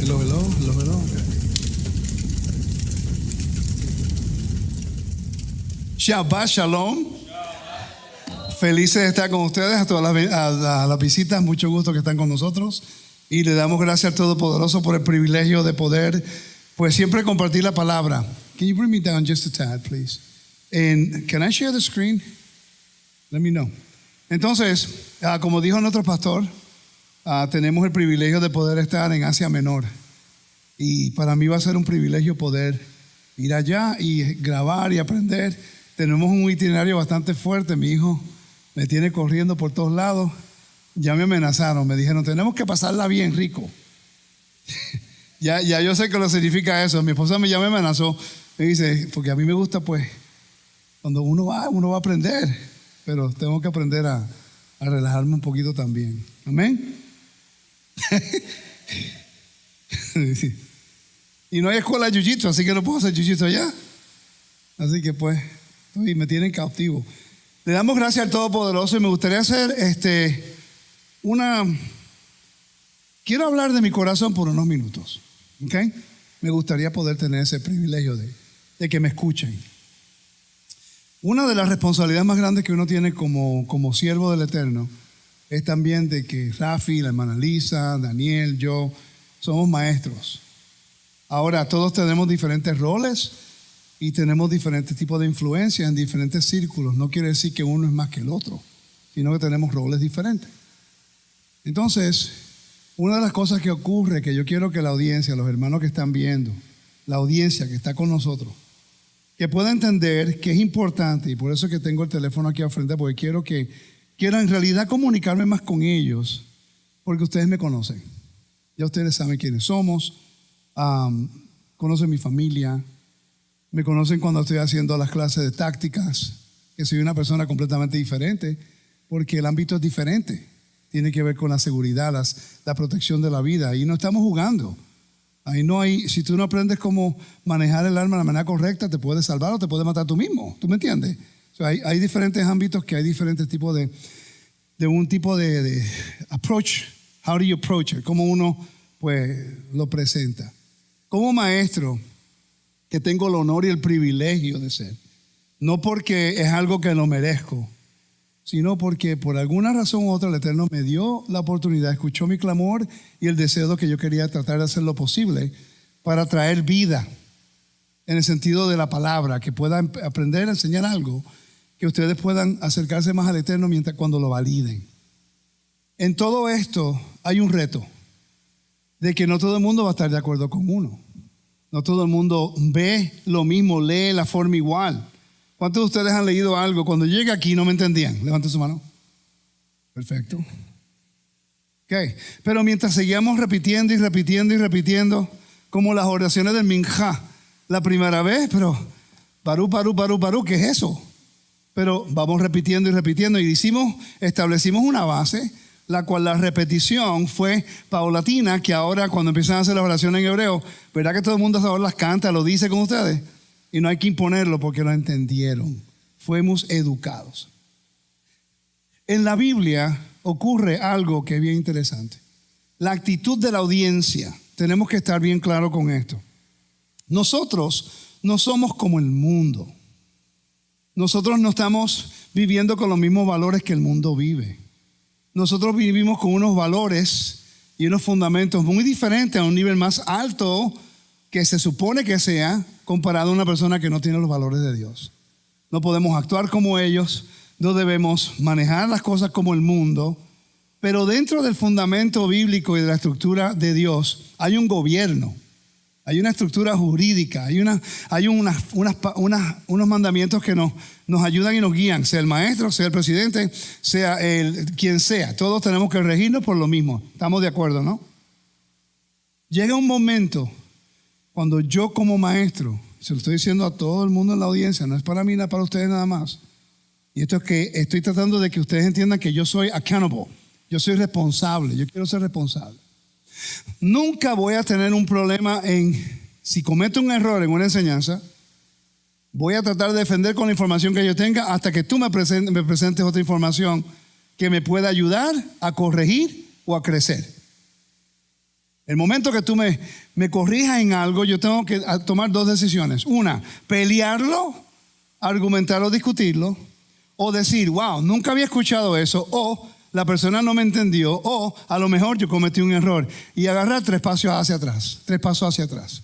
Hello. Shabbat Shalom. Felices de estar con ustedes, a todas las visitas, mucho gusto que están con nosotros. Y le damos gracias al Todopoderoso por el privilegio de poder, pues, siempre compartir la palabra. Can you bring me down just a tad, please? And can I share the screen? Let me know. Entonces, como dijo nuestro pastor, tenemos el privilegio de poder estar en Asia Menor. Y para mí va a ser un privilegio poder ir allá y grabar y aprender. Tenemos un itinerario bastante fuerte. Mi hijo me tiene corriendo por todos lados. Ya me amenazaron, me dijeron, tenemos que pasarla bien rico. ya yo sé que lo significa eso. Mi esposa ya me amenazó. Me dice, porque a mí me gusta, pues, cuando uno va a aprender. Pero tengo que aprender a relajarme un poquito también. Amén. Y no hay escuela de jiu-jitsu, así que no puedo hacer jiu-jitsu allá. Así que pues me tienen cautivo. Le damos gracias al Todopoderoso y me gustaría hacer quiero hablar de mi corazón por unos minutos, ¿ok? Me gustaría poder tener ese privilegio de que me escuchen. Una de las responsabilidades más grandes que uno tiene como siervo del Eterno es también de que Rafi, la hermana Lisa, Daniel, yo somos maestros. Ahora todos tenemos diferentes roles y tenemos diferentes tipos de influencia en diferentes círculos. No quiere decir que uno es más que el otro, sino que tenemos roles diferentes. Entonces, una de las cosas que ocurre, que yo quiero que la audiencia, los hermanos que están viendo, la audiencia que está con nosotros, que pueda entender que es importante, y por eso es que tengo el teléfono aquí al frente, porque quiero en realidad comunicarme más con ellos, porque ustedes me conocen. Ya ustedes saben quiénes somos, conocen mi familia, me conocen cuando estoy haciendo las clases de tácticas, que soy una persona completamente diferente, porque el ámbito es diferente. Tiene que ver con la seguridad, la protección de la vida. Ahí no estamos jugando. Ahí no hay, si tú no aprendes cómo manejar el arma de la manera correcta, te puedes salvar o te puedes matar tú mismo. ¿Tú me entiendes? O sea, hay diferentes ámbitos que hay diferentes tipos de un tipo de approach. How do you approach it? Cómo uno, pues, lo presenta. Como maestro, que tengo el honor y el privilegio de ser, no porque es algo que lo merezco, sino porque por alguna razón u otra el Eterno me dio la oportunidad, escuchó mi clamor y el deseo de que yo quería tratar de hacer lo posible para traer vida en el sentido de la palabra, que puedan aprender a enseñar algo, que ustedes puedan acercarse más al Eterno cuando lo validen. En todo esto hay un reto de que no todo el mundo va a estar de acuerdo con uno. No todo el mundo ve lo mismo, lee la forma igual. ¿Cuántos de ustedes han leído algo? Cuando llegué aquí no me entendían. Levanten su mano. Perfecto. Okay. Pero mientras seguíamos repitiendo, como las oraciones del Minjá, la primera vez, pero Barú, ¿qué es eso? Pero vamos repitiendo y establecimos una base, la cual la repetición fue paulatina, que ahora cuando empiezan a hacer las oraciones en hebreo, ¿verdad que todo el mundo ahora las canta, lo dice con ustedes? Y no hay que imponerlo porque lo entendieron. Fuimos educados. En la Biblia ocurre algo que es bien interesante. La actitud de la audiencia. Tenemos que estar bien claros con esto. Nosotros no somos como el mundo. Nosotros no estamos viviendo con los mismos valores que el mundo vive. Nosotros vivimos con unos valores y unos fundamentos muy diferentes, a un nivel más alto que se supone que sea comparado a una persona que no tiene los valores de Dios. No podemos actuar como ellos, no debemos manejar las cosas como el mundo, pero dentro del fundamento bíblico y de la estructura de Dios hay un gobierno, hay una estructura jurídica, hay unos mandamientos que nos ayudan y nos guían, sea el maestro, sea el presidente, sea quien sea. Todos tenemos que regirnos por lo mismo. ¿Estamos de acuerdo, no? Llega un momento cuando yo como maestro, se lo estoy diciendo a todo el mundo en la audiencia, no es para mí, no es para ustedes nada más. Y esto es que estoy tratando de que ustedes entiendan que yo soy accountable, yo soy responsable, yo quiero ser responsable. Nunca voy a tener un problema si cometo un error en una enseñanza, voy a tratar de defender con la información que yo tenga hasta que tú me presentes otra información que me pueda ayudar a corregir o a crecer. El momento que tú me corrijas en algo, yo tengo que tomar dos decisiones. Una, pelearlo, argumentarlo, discutirlo, o decir, wow, nunca había escuchado eso, o la persona no me entendió, o a lo mejor yo cometí un error, y agarrar 3 pasos hacia atrás.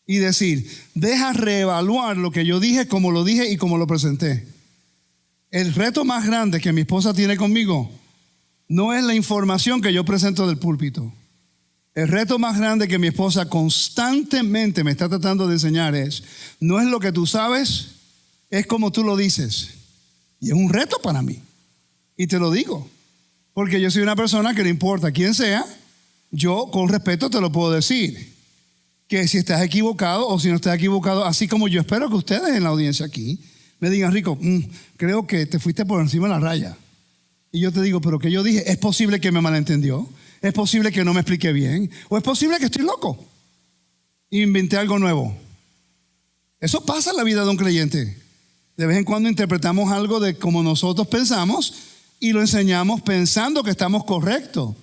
Y decir, deja reevaluar lo que yo dije, como lo dije y como lo presenté. El reto más grande que mi esposa tiene conmigo no es la información que yo presento del púlpito. El reto más grande que mi esposa constantemente me está tratando de enseñar no es lo que tú sabes, es como tú lo dices. Y es un reto para mí. Y te lo digo, porque yo soy una persona que no importa quién sea, yo con respeto te lo puedo decir. Que si estás equivocado o si no estás equivocado, así como yo espero que ustedes en la audiencia aquí me digan, Rico, creo que te fuiste por encima de la raya. Y yo te digo, pero que yo dije, es posible que me malentendió, es posible que no me expliqué bien, o es posible que estoy loco e inventé algo nuevo. Eso pasa en la vida de un creyente. De vez en cuando interpretamos algo de como nosotros pensamos y lo enseñamos pensando que estamos correctos.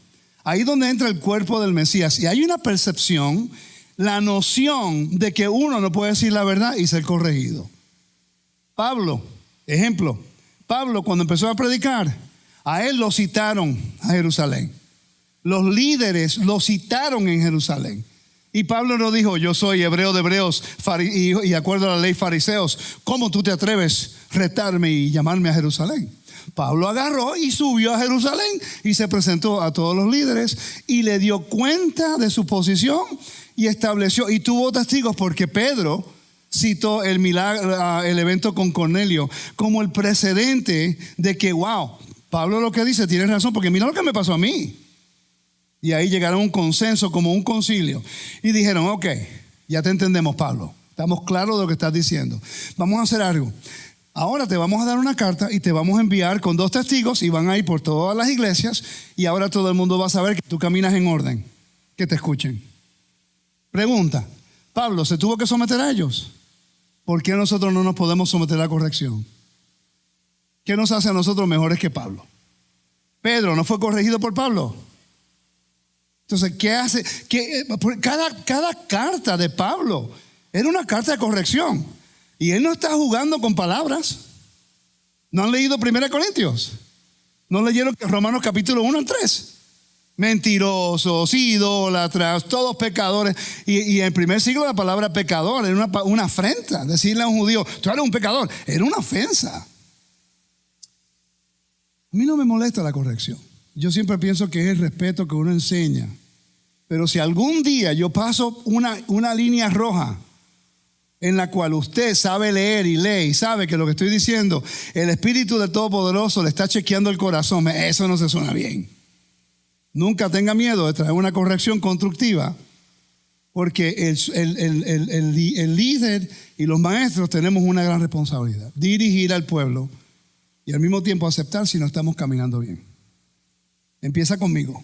Ahí es donde entra el cuerpo del Mesías. Y hay una percepción, la noción de que uno no puede decir la verdad y ser corregido. Pablo, ejemplo, Pablo cuando empezó a predicar, a él lo citaron a Jerusalén. Los líderes lo citaron en Jerusalén. Y Pablo no dijo, yo soy hebreo de hebreos y de acuerdo a la ley fariseos, ¿cómo tú te atreves a retarme y llamarme a Jerusalén? Pablo agarró y subió a Jerusalén y se presentó a todos los líderes y le dio cuenta de su posición y estableció, y tuvo testigos porque Pedro citó el milagro, el evento con Cornelio como el precedente de que, wow, Pablo lo que dice tiene razón, porque mira lo que me pasó a mí. Y ahí llegaron a un consenso, como un concilio. Y dijeron, ok, ya te entendemos, Pablo. Estamos claros de lo que estás diciendo. Vamos a hacer algo. Ahora te vamos a dar una carta y te vamos a enviar con 2 testigos y van a ir por todas las iglesias y ahora todo el mundo va a saber que tú caminas en orden. Que te escuchen. Pregunta, Pablo, ¿se tuvo que someter a ellos? ¿Por qué nosotros no nos podemos someter a la corrección? ¿Qué nos hace a nosotros mejores que Pablo? Pedro no fue corregido por Pablo. Entonces, ¿qué hace? Cada carta de Pablo era una carta de corrección. Y él no está jugando con palabras. ¿No han leído 1 Corintios? ¿No leyeron Romanos capítulo 1 al 3? Mentirosos, idólatras, todos pecadores. Y en el primer siglo la palabra pecador era una afrenta. Decirle a un judío, tú eres un pecador, era una ofensa. A mí no me molesta la corrección. Yo siempre pienso que es el respeto que uno enseña. Pero si algún día yo paso una línea roja en la cual usted sabe leer y lee y sabe que lo que estoy diciendo, el Espíritu del Todopoderoso le está chequeando el corazón, eso no se suena bien. Nunca tenga miedo de traer una corrección constructiva, porque el líder y los maestros tenemos una gran responsabilidad: dirigir al pueblo y al mismo tiempo aceptar si no estamos caminando bien. Empieza conmigo.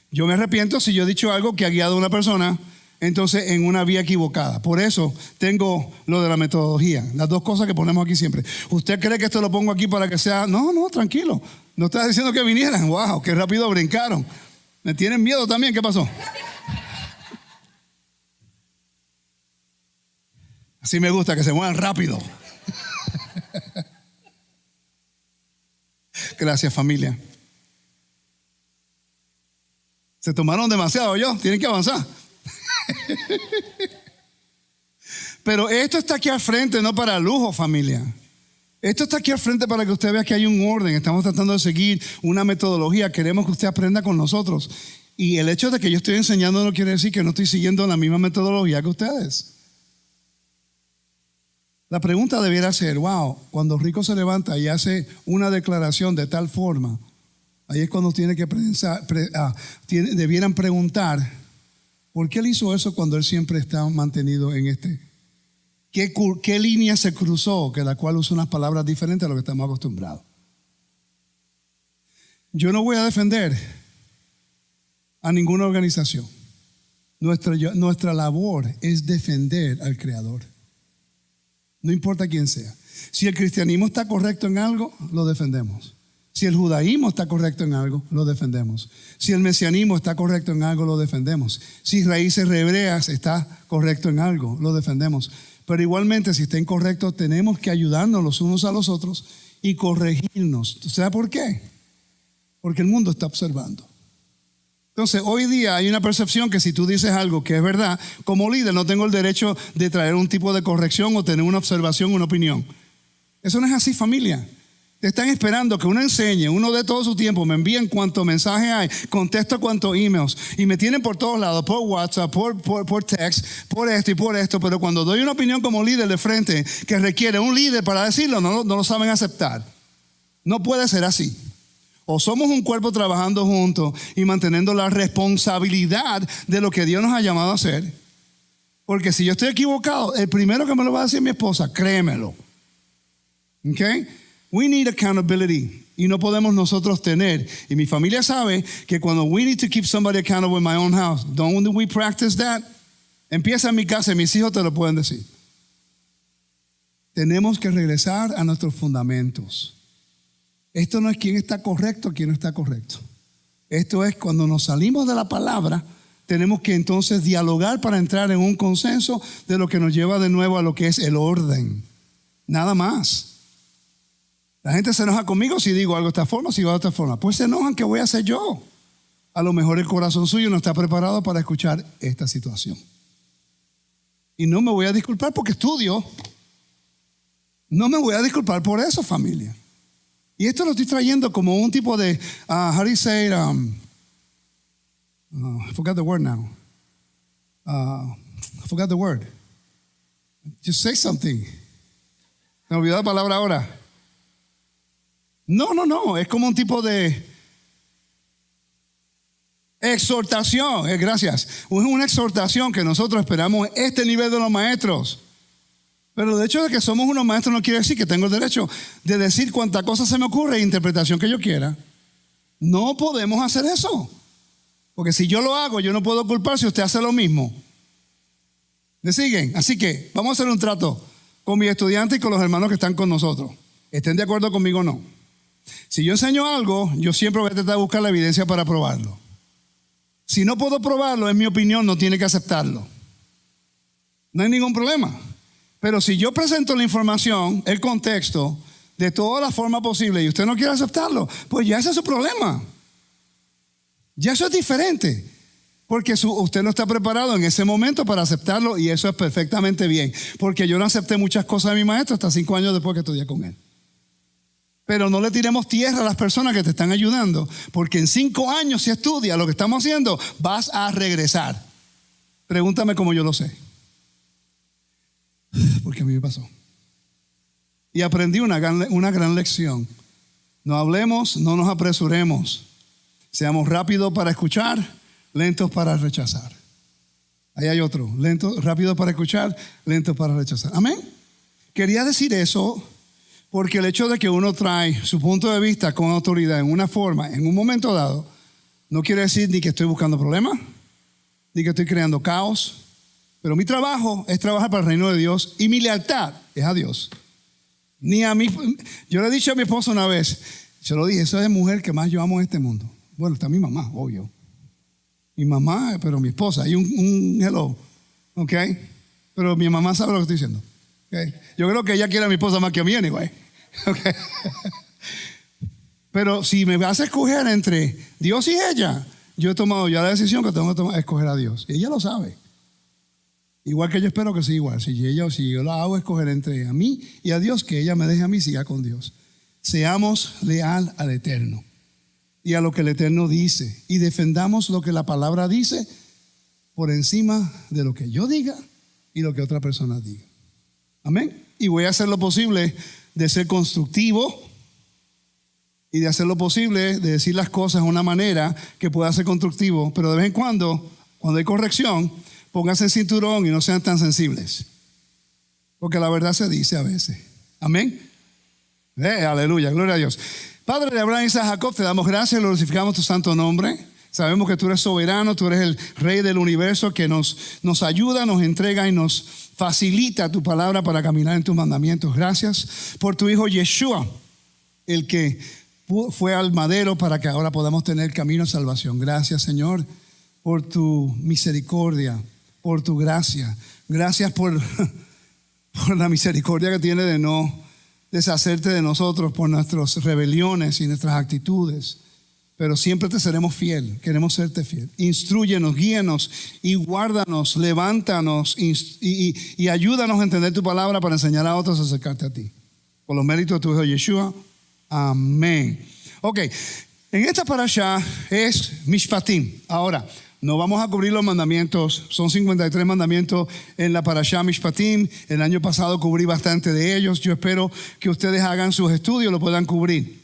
Yo me arrepiento si yo he dicho algo que ha guiado a una persona entonces en una vía equivocada. Por eso tengo lo de la metodología, las 2 cosas que ponemos aquí siempre. ¿Usted cree que esto lo pongo aquí para que sea? No, tranquilo. No estás diciendo que vinieran. Wow, qué rápido brincaron. ¿Me tienen miedo también? ¿Qué pasó? Así me gusta, que se muevan rápido. Gracias, familia. Se tomaron demasiado, tienen que avanzar. Pero esto está aquí al frente, no para lujo, familia. Esto está aquí al frente para que usted vea que hay un orden. Estamos tratando de seguir una metodología. Queremos que usted aprenda con nosotros. Y el hecho de que yo estoy enseñando no quiere decir que no estoy siguiendo la misma metodología que ustedes. La pregunta debiera ser, wow, cuando Rico se levanta y hace una declaración de tal forma, ahí es cuando tiene que pensar, debieran preguntar, ¿por qué él hizo eso cuando él siempre está mantenido en este? ¿Qué línea se cruzó, que la cual usa unas palabras diferentes a lo que estamos acostumbrados? Yo no voy a defender a ninguna organización. Nuestra labor es defender al Creador. No importa quién sea. Si el cristianismo está correcto en algo, lo defendemos. Si el judaísmo está correcto en algo, lo defendemos. Si el mesianismo está correcto en algo, lo defendemos. Si raíces hebreas está correcto en algo, lo defendemos. Pero igualmente, si está incorrecto, tenemos que ayudarnos los unos a los otros y corregirnos. ¿Sabe por qué? Porque el mundo está observando. Entonces, hoy día hay una percepción que si tú dices algo que es verdad, como líder no tengo el derecho de traer un tipo de corrección o tener una observación, una opinión. Eso no es así, familia. Te están esperando que uno enseñe, uno dé todo su tiempo, me envíen cuánto mensaje hay, contesto cuántos emails y me tienen por todos lados, por WhatsApp, por text, por esto, pero cuando doy una opinión como líder de frente que requiere un líder para decirlo, no lo saben aceptar. No puede ser así. O somos un cuerpo trabajando juntos y manteniendo la responsabilidad de lo que Dios nos ha llamado a hacer. Porque si yo estoy equivocado, el primero que me lo va a decir mi esposa, créemelo. ¿Ok? We need accountability. Y no podemos nosotros tener. Y mi familia sabe que cuando we need to keep somebody accountable in my own house, don't we practice that? Empieza en mi casa y mis hijos te lo pueden decir. Tenemos que regresar a nuestros fundamentos. Esto no es quién está correcto, quién no está correcto. Esto es cuando nos salimos de la palabra, tenemos que entonces dialogar para entrar en un consenso de lo que nos lleva de nuevo a lo que es el orden. Nada más. La gente se enoja conmigo si digo algo de esta forma, si digo de otra forma. Pues se enojan, ¿qué voy a hacer yo? A lo mejor el corazón suyo no está preparado para escuchar esta situación. Y no me voy a disculpar porque estudio. No me voy a disculpar por eso, familia. Y esto lo estoy trayendo como un tipo de, how do you say it? I forgot the word now. I forgot the word. Just say something. Me olvidé la palabra ahora. No. Es como un tipo de exhortación. Gracias. Es una exhortación que nosotros esperamos este nivel de los maestros. Pero el hecho de que somos unos maestros no quiere decir que tengo el derecho de decir cuánta cosa se me ocurre e interpretación que yo quiera. No podemos hacer eso. Porque si yo lo hago, yo no puedo culpar si usted hace lo mismo. ¿Me siguen? Así que vamos a hacer un trato con mis estudiantes y con los hermanos que están con nosotros. ¿Estén de acuerdo conmigo o no? Si yo enseño algo, yo siempre voy a tratar de buscar la evidencia para probarlo. Si no puedo probarlo, en mi opinión, no tiene que aceptarlo. No hay ningún problema. Pero si yo presento la información, el contexto, de toda la forma posible y usted no quiere aceptarlo, pues ya ese es su problema. Ya eso es diferente. Porque usted no está preparado en ese momento para aceptarlo y eso es perfectamente bien. Porque yo no acepté muchas cosas de mi maestro hasta 5 años después que estudié con él. Pero no le tiremos tierra a las personas que te están ayudando, porque en 5 años si estudias lo que estamos haciendo, vas a regresar. Pregúntame cómo yo lo sé. Porque a mí me pasó. Y aprendí una gran lección. No hablemos, no nos apresuremos. Seamos rápidos para escuchar, lentos para rechazar. Ahí hay otro. Rápido para escuchar, lentos para rechazar. Amén. Quería decir eso porque el hecho de que uno trae su punto de vista con autoridad en una forma, en un momento dado, no quiere decir ni que estoy buscando problemas, ni que estoy creando caos. Pero mi trabajo es trabajar para el reino de Dios y mi lealtad es a Dios. Ni a mí. Yo le he dicho a mi esposa una vez, yo lo dije, esa es la mujer que más yo amo en este mundo. Bueno, está mi mamá, obvio. Mi mamá, pero mi esposa, hay un hello, ¿ok? Pero mi mamá sabe lo que estoy diciendo, ¿ok? Yo creo que ella quiere a mi esposa más que a mí, anyway, ¿ok? Pero si me vas a escoger entre Dios y ella, yo he tomado ya la decisión que tengo que tomar, escoger a Dios. Y ella lo sabe. Igual que yo espero que sea igual. Si yo la hago escoger entre a mí y a Dios, que ella me deje a mí y siga con Dios. Seamos leal al Eterno y a lo que el Eterno dice. Y defendamos lo que la palabra dice por encima de lo que yo diga y lo que otra persona diga. Amén. Y voy a hacer lo posible de ser constructivo y de hacer lo posible de decir las cosas de una manera que pueda ser constructivo. Pero de vez en cuando hay corrección, pónganse el cinturón y no sean tan sensibles. Porque la verdad se dice a veces. Amén. Aleluya, gloria a Dios. Padre de Abraham, Isaac, Jacob, te damos gracias y glorificamos tu santo nombre. Sabemos que tú eres soberano, tú eres el rey del universo que nos ayuda, nos entrega y nos facilita tu palabra para caminar en tus mandamientos. Gracias por tu hijo Yeshua, el que fue al madero para que ahora podamos tener camino a salvación. Gracias, Señor, por tu misericordia, por tu gracia. Gracias por la misericordia que tiene de no deshacerte de nosotros por nuestras rebeliones y nuestras actitudes. Pero siempre te seremos fiel, queremos serte fiel. Instrúyenos, guíanos y guárdanos, levántanos y ayúdanos a entender tu palabra para enseñar a otros a acercarte a ti. Por los méritos de tu Hijo Yeshua. Amén. Ok, en esta parashá es Mishpatim. Ahora, no vamos a cubrir los mandamientos, son 53 mandamientos en la parashá Mishpatim. El año pasado cubrí bastante de ellos. Yo espero que ustedes hagan sus estudios, lo puedan cubrir.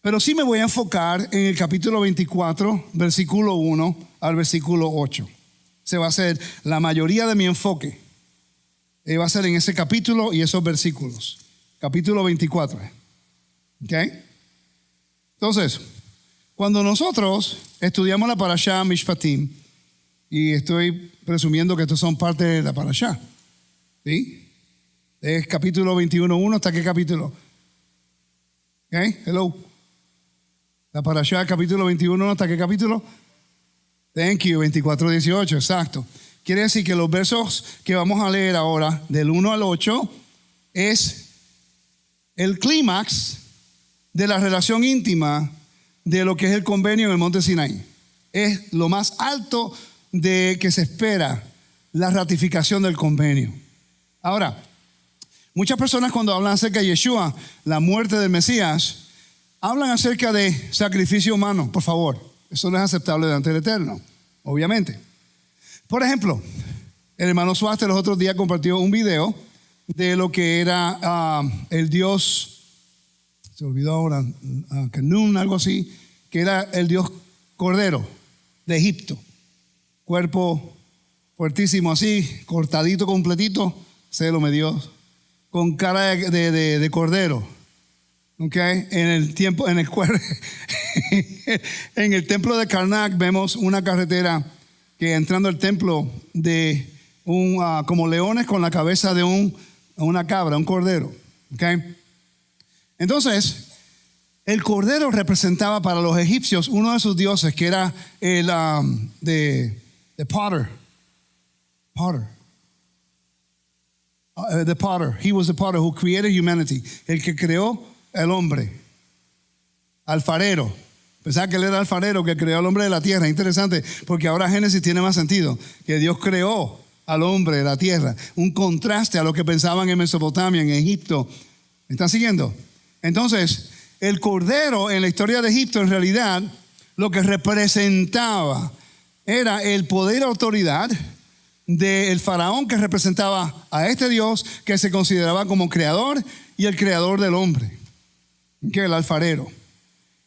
Pero sí me voy a enfocar en el capítulo 24, versículo 1 al versículo 8. Se va a hacer la mayoría de mi enfoque. Va a ser en ese capítulo y esos versículos. Capítulo 24. ¿Ok? Entonces, cuando nosotros estudiamos la parashá Mishpatim, y estoy presumiendo que estos son parte de la parashá, ¿sí? Es capítulo 21:1, ¿hasta qué capítulo? ¿Ok? Hello. La parashá, capítulo 21, ¿hasta qué capítulo? Thank you, 24:18, exacto. Quiere decir que los versos que vamos a leer ahora, del 1 al 8, es el clímax de la relación íntima de lo que es el convenio en el monte Sinaí. Es lo más alto de que se espera la ratificación del convenio. Ahora, muchas personas cuando hablan acerca de Yeshua, la muerte del Mesías, hablan acerca de sacrificio humano. Por favor, eso no es aceptable delante del Eterno, obviamente. Por ejemplo, el hermano Suaste los otros días compartió un video de lo que era el dios, se olvidó ahora, Canún, algo así, que era el dios Cordero de Egipto. Cuerpo fuertísimo así, cortadito completito, se lo medió, con cara de cordero. Okay. En el templo de Karnak vemos una carretera que entrando al templo de como leones con la cabeza de una cabra, un cordero. Okay. Entonces, el cordero representaba para los egipcios uno de sus dioses que era el the potter. The potter. He was the potter who created humanity. El que creó el hombre, alfarero. Pensaba que él era alfarero que creó al hombre de la tierra. Interesante, porque ahora Génesis tiene más sentido, que Dios creó al hombre de la tierra. Un contraste a lo que pensaban en Mesopotamia, en Egipto. ¿Me están siguiendo? Entonces, el cordero en la historia de Egipto en realidad lo que representaba era el poder y autoridad del faraón, que representaba a este Dios que se consideraba como creador y el creador del hombre, que el alfarero.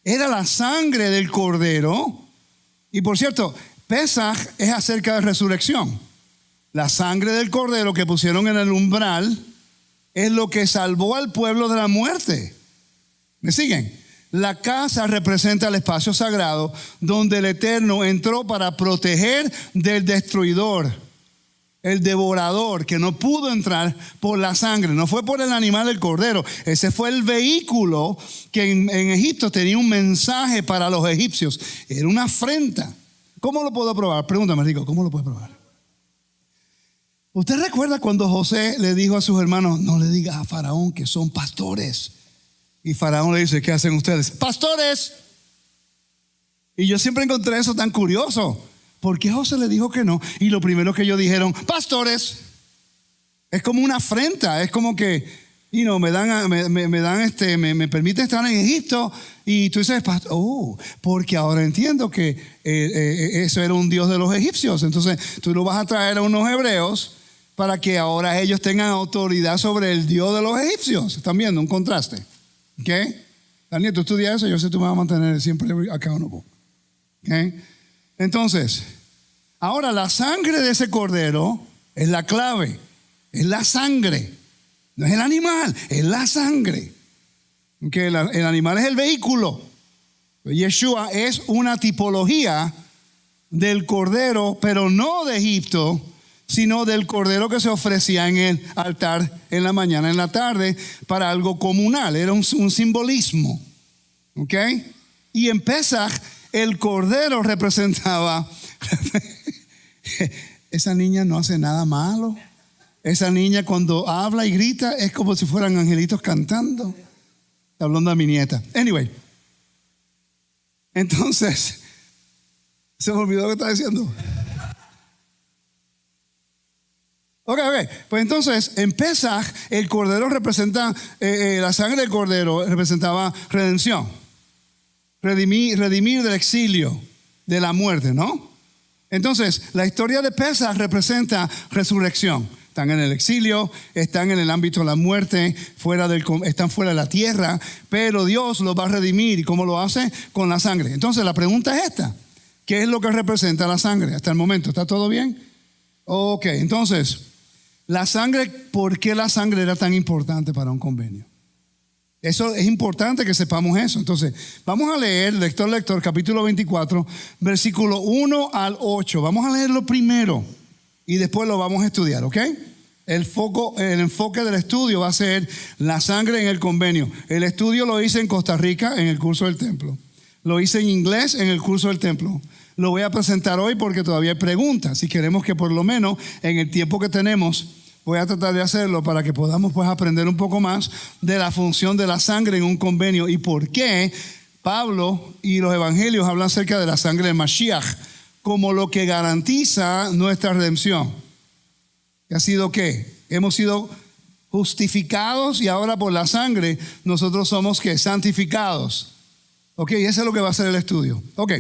Era la sangre del cordero. Y por cierto, Pesaj es acerca de resurrección. La sangre del cordero que pusieron en el umbral es lo que salvó al pueblo de la muerte. ¿Me siguen? La casa representa el espacio sagrado donde el Eterno entró para proteger del destruidor, el devorador, que no pudo entrar por la sangre. No fue por el animal del cordero. Ese fue el vehículo que en Egipto tenía un mensaje para los egipcios. Era una afrenta. ¿Cómo lo puedo probar? Pregúntame, Rico, ¿cómo lo puedo probar? ¿Usted recuerda cuando José le dijo a sus hermanos, no le digas a Faraón que son pastores? Y Faraón le dice, ¿qué hacen ustedes? ¡Pastores! Y yo siempre encontré eso tan curioso. ¿Por qué José le dijo que no? Y lo primero que ellos dijeron, pastores. Es como una afrenta, es como que, me permite estar en Egipto. Y tú dices, porque ahora entiendo que eso era un dios de los egipcios. Entonces tú lo vas a traer a unos hebreos para que ahora ellos tengan autoridad sobre el dios de los egipcios. ¿Están viendo un contraste? ¿Ok? Daniel, tú estudias eso, yo sé que tú me vas a mantener siempre accountable. ¿Ok? Entonces, ahora la sangre de ese cordero es la clave, es la sangre, no es el animal, es la sangre. Okay, el animal es el vehículo. Yeshua es una tipología del cordero, pero no de Egipto, sino del cordero que se ofrecía en el altar en la mañana, en la tarde, para algo comunal. Era un simbolismo. ¿Ok? Y en Pesaj, el cordero representaba, esa niña no hace nada malo. Esa niña cuando habla y grita es como si fueran angelitos cantando. Está hablando de mi nieta. Anyway. Entonces, se me olvidó lo que estaba diciendo. Ok. Pues entonces, en Pesaj, el cordero representa, la sangre del cordero representaba redención. Redimir del exilio, de la muerte, ¿no? Entonces, la historia de Pesaj representa resurrección. Están en el exilio, están en el ámbito de la muerte, están fuera de la tierra, pero Dios los va a redimir. ¿Y cómo lo hace? Con la sangre. Entonces, la pregunta es esta. ¿Qué es lo que representa la sangre hasta el momento? ¿Está todo bien? Ok, entonces, la sangre, ¿por qué la sangre era tan importante para un convenio? Eso es importante que sepamos eso. Entonces, vamos a leer, lector, capítulo 24, versículo 1 al 8. Vamos a leerlo primero y después lo vamos a estudiar, ¿ok? El enfoque del estudio va a ser la sangre en el convenio. El estudio lo hice en Costa Rica en el curso del templo. Lo hice en inglés en el curso del templo. Lo voy a presentar hoy porque todavía hay preguntas. Si queremos que por lo menos en el tiempo que tenemos, voy a tratar de hacerlo para que podamos pues aprender un poco más de la función de la sangre en un convenio y por qué Pablo y los evangelios hablan acerca de la sangre de Mashiach como lo que garantiza nuestra redención. ¿Qué ha sido qué? Hemos sido justificados y ahora por la sangre nosotros somos ¿qué? Santificados. Ok, ese es lo que va a ser el estudio. Ok,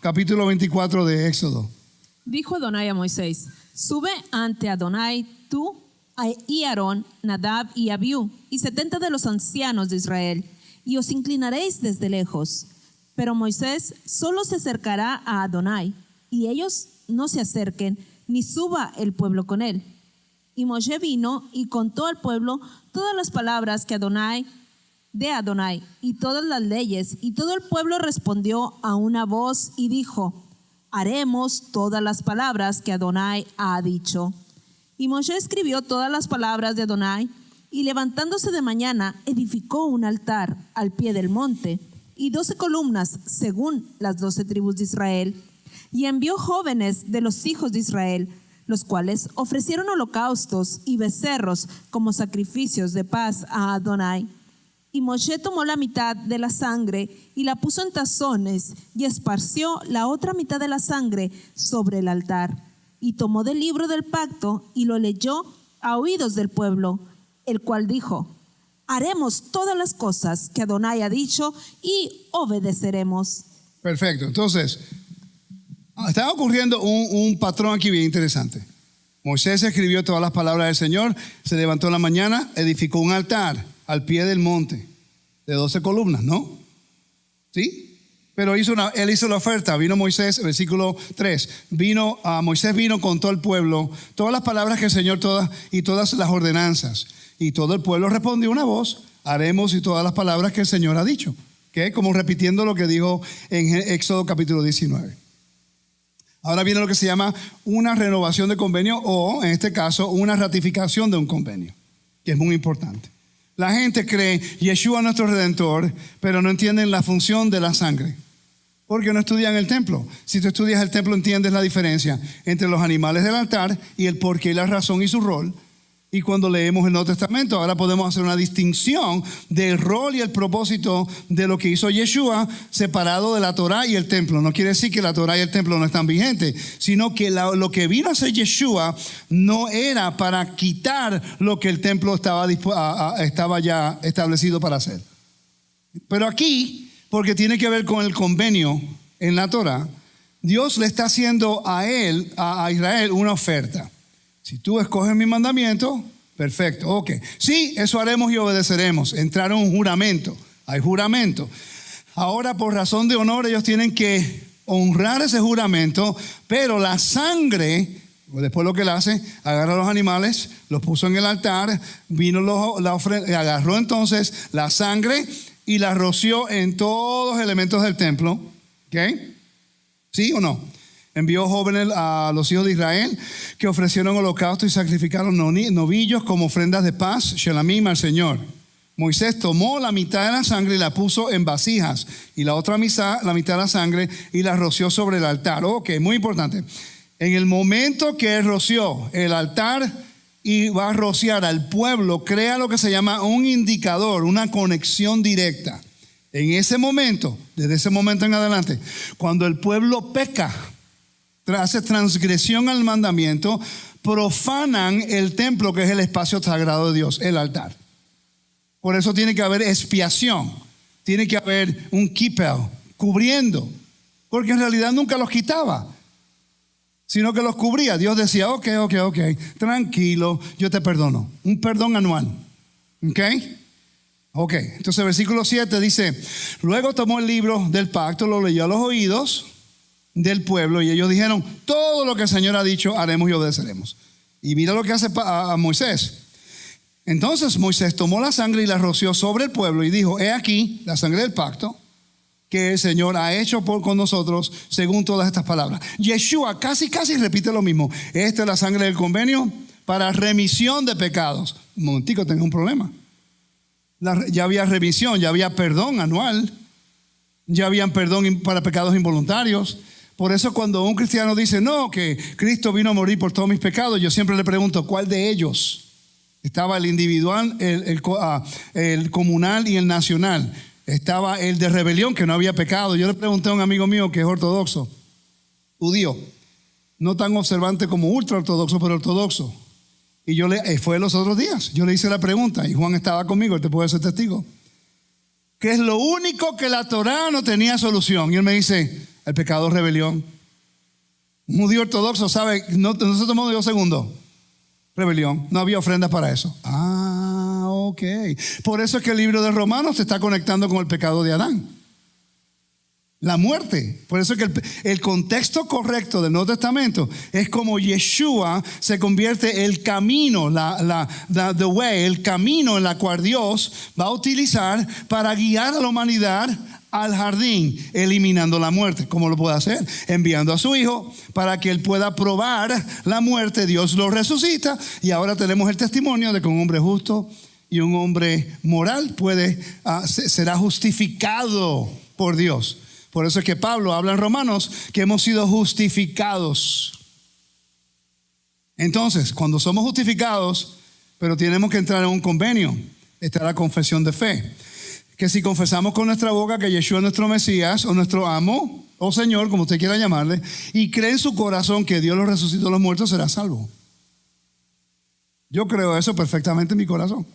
capítulo 24 de Éxodo. Dijo Adonai a Moisés: sube ante Adonai tú y Aarón, Nadab y Abiú, y 70 de los ancianos de Israel, y os inclinaréis desde lejos. Pero Moisés solo se acercará a Adonai, y ellos no se acerquen, ni suba el pueblo con él. Y Moshe vino y contó al pueblo todas las palabras de Adonai, y todas las leyes, y todo el pueblo respondió a una voz y dijo: haremos todas las palabras que Adonai ha dicho. Y Moshe escribió todas las palabras de Adonai, y levantándose de mañana, edificó un altar al pie del monte, y 12 columnas, según las 12 tribus de Israel. Y envió jóvenes de los hijos de Israel, los cuales ofrecieron holocaustos y becerros como sacrificios de paz a Adonai. Y Moshe tomó la mitad de la sangre y la puso en tazones y esparció la otra mitad de la sangre sobre el altar. Y tomó del libro del pacto y lo leyó a oídos del pueblo, el cual dijo: haremos todas las cosas que Adonai ha dicho y obedeceremos. Perfecto. Entonces, estaba ocurriendo un patrón aquí bien interesante. Moisés escribió todas las palabras del Señor, se levantó en la mañana, edificó un altar al pie del monte de 12 columnas, ¿no? ¿Sí? Pero él hizo la oferta. Vino Moisés, versículo 3. Moisés vino con todo el pueblo, todas las palabras que el Señor, todas las ordenanzas. Y todo el pueblo respondió una voz: haremos y todas las palabras que el Señor ha dicho. ¿Okay? Como repitiendo lo que dijo en Éxodo capítulo 19. Ahora viene lo que se llama una renovación de convenio o, en este caso, una ratificación de un convenio, que es muy importante. La gente cree Yeshua es nuestro Redentor, pero no entienden la función de la sangre, porque no estudian el templo. Si tú estudias el templo, entiendes la diferencia entre los animales del altar y el porqué y la razón y su rol. Y cuando leemos el Nuevo Testamento, ahora podemos hacer una distinción del rol y el propósito de lo que hizo Yeshua, separado de la Torá y el templo. No quiere decir que la Torá y el templo no están vigentes, sino que lo que vino a hacer Yeshua no era para quitar lo que el templo estaba ya establecido para hacer. Pero aquí, porque tiene que ver con el convenio en la Torá, Dios le está haciendo a Israel, una oferta. Si tú escoges mi mandamiento, perfecto, ok. Sí, eso haremos y obedeceremos. Entrar en un juramento. Hay juramento. Ahora, por razón de honor, ellos tienen que honrar ese juramento, pero la sangre, después lo que él hace, agarra a los animales, los puso en el altar, vino la ofrenda, agarró entonces la sangre y la roció en todos los elementos del templo. ¿Ok? ¿Sí o no? Envió jóvenes a los hijos de Israel que ofrecieron holocausto y sacrificaron novillos como ofrendas de paz, shelamim, al Señor. Moisés tomó la mitad de la sangre y la puso en vasijas, y la otra mitad, la mitad de la sangre, y la roció sobre el altar. Ok, muy importante. En el momento que roció el altar y va a rociar al pueblo, crea lo que se llama un indicador, una conexión directa. En ese momento, desde ese momento en adelante, cuando el pueblo peca, hace transgresión al mandamiento, profanan el templo, que es el espacio sagrado de Dios, el altar. Por eso tiene que haber expiación, tiene que haber un kipel cubriendo, porque en realidad nunca los quitaba, sino que los cubría. Dios decía, ok, tranquilo, yo te perdono. Un perdón anual. Ok, entonces el versículo 7 dice, luego tomó el libro del pacto, lo leyó a los oídos del pueblo, y ellos dijeron, todo lo que el Señor ha dicho haremos y obedeceremos. Y mira lo que hace a Moisés. Entonces Moisés tomó la sangre y la roció sobre el pueblo y dijo, he aquí la sangre del pacto que el Señor ha hecho con nosotros según todas estas palabras. Yeshua casi repite lo mismo. Esta es la sangre del convenio para remisión de pecados. Un momentico, tengo un problema. Ya había remisión, ya había perdón anual, ya habían perdón para pecados involuntarios. Por eso cuando un cristiano dice, no, que Cristo vino a morir por todos mis pecados, yo siempre le pregunto, ¿cuál de ellos? Estaba el individual, el comunal y el nacional. Estaba el de rebelión, que no había pecado. Yo le pregunté a un amigo mío que es ortodoxo, judío, no tan observante como ultra ortodoxo, pero ortodoxo. Y fue los otros días, yo le hice la pregunta y Juan estaba conmigo, él te puede ser testigo. ¿Qué es lo único que la Torá no tenía solución? Y él me dice, el pecado de rebelión. Un judío ortodoxo sabe, no se tomó 2 segundos. Rebelión, no había ofrendas para eso. Ok. Por eso es que el libro de Romanos se está conectando con el pecado de Adán. La muerte. Por eso es que el contexto correcto del Nuevo Testamento es como Yeshua se convierte el camino, the way, el camino en la cual Dios va a utilizar para guiar a la humanidad al jardín, eliminando la muerte. ¿Cómo lo puede hacer? Enviando a su hijo para que él pueda probar la muerte. Dios lo resucita y ahora tenemos el testimonio de que un hombre justo y un hombre moral será justificado por Dios. Por eso es que Pablo habla en Romanos que hemos sido justificados. Entonces, cuando somos justificados, pero tenemos que entrar en un convenio, está la confesión de fe. Que si confesamos con nuestra boca que Yeshua es nuestro Mesías o nuestro amo o Señor, como usted quiera llamarle, y cree en su corazón que Dios lo resucitó de los muertos, será salvo. Yo creo eso perfectamente en mi corazón.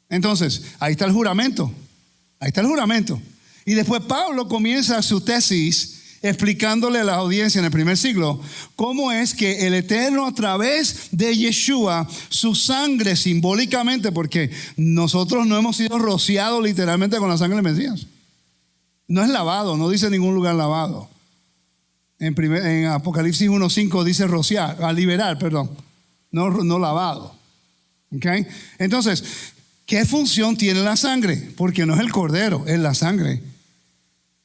Entonces, ahí está el juramento. Ahí está el juramento. Y después Pablo comienza su tesis explicándole a la audiencia en el primer siglo cómo es que el Eterno, a través de Yeshua, su sangre simbólicamente, porque nosotros no hemos sido rociados literalmente con la sangre del Mesías. No es lavado, no dice en ningún lugar lavado. En Apocalipsis 1:5 dice rociar, liberar, perdón, no lavado. ¿Okay? Entonces, ¿qué función tiene la sangre? Porque no es el cordero, es la sangre.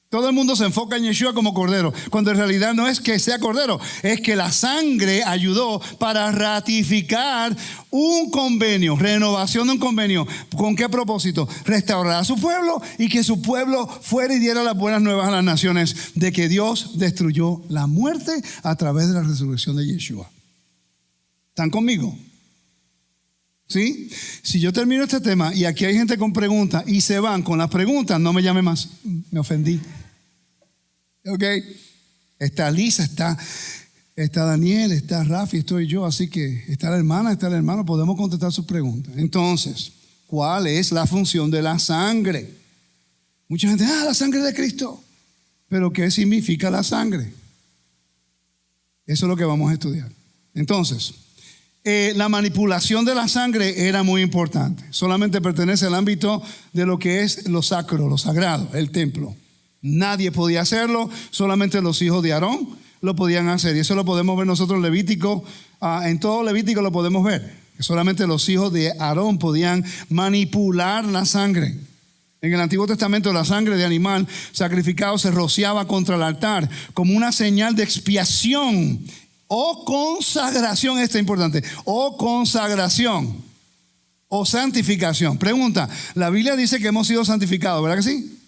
Todo el mundo se enfoca en Yeshua como cordero, cuando en realidad no es que sea cordero, es que la sangre ayudó para ratificar un convenio, renovación de un convenio. ¿Con qué propósito? Restaurar a su pueblo y que su pueblo fuera y diera las buenas nuevas a las naciones de que Dios destruyó la muerte a través de la resurrección de Yeshua. ¿Están conmigo? ¿Sí? Si yo termino este tema y aquí hay gente con preguntas y se van con las preguntas, no me llame más, me ofendí. Ok, está Lisa, está Daniel, está Rafi, estoy yo, así que está la hermana, está el hermano, podemos contestar sus preguntas. Entonces, ¿cuál es la función de la sangre? Mucha gente, la sangre de Cristo. Pero ¿qué significa la sangre? Eso es lo que vamos a estudiar. Entonces, la manipulación de la sangre era muy importante. Solamente pertenece al ámbito de lo que es lo sacro, lo sagrado, el templo. Nadie podía hacerlo, solamente los hijos de Aarón lo podían hacer. Y eso lo podemos ver nosotros en Levítico, en todo Levítico lo podemos ver. Que solamente los hijos de Aarón podían manipular la sangre. En el Antiguo Testamento la sangre de animal sacrificado se rociaba contra el altar como una señal de expiación o consagración. Esto es importante, o consagración. o santificación. Pregunta, la Biblia dice que hemos sido santificados, ¿verdad que sí?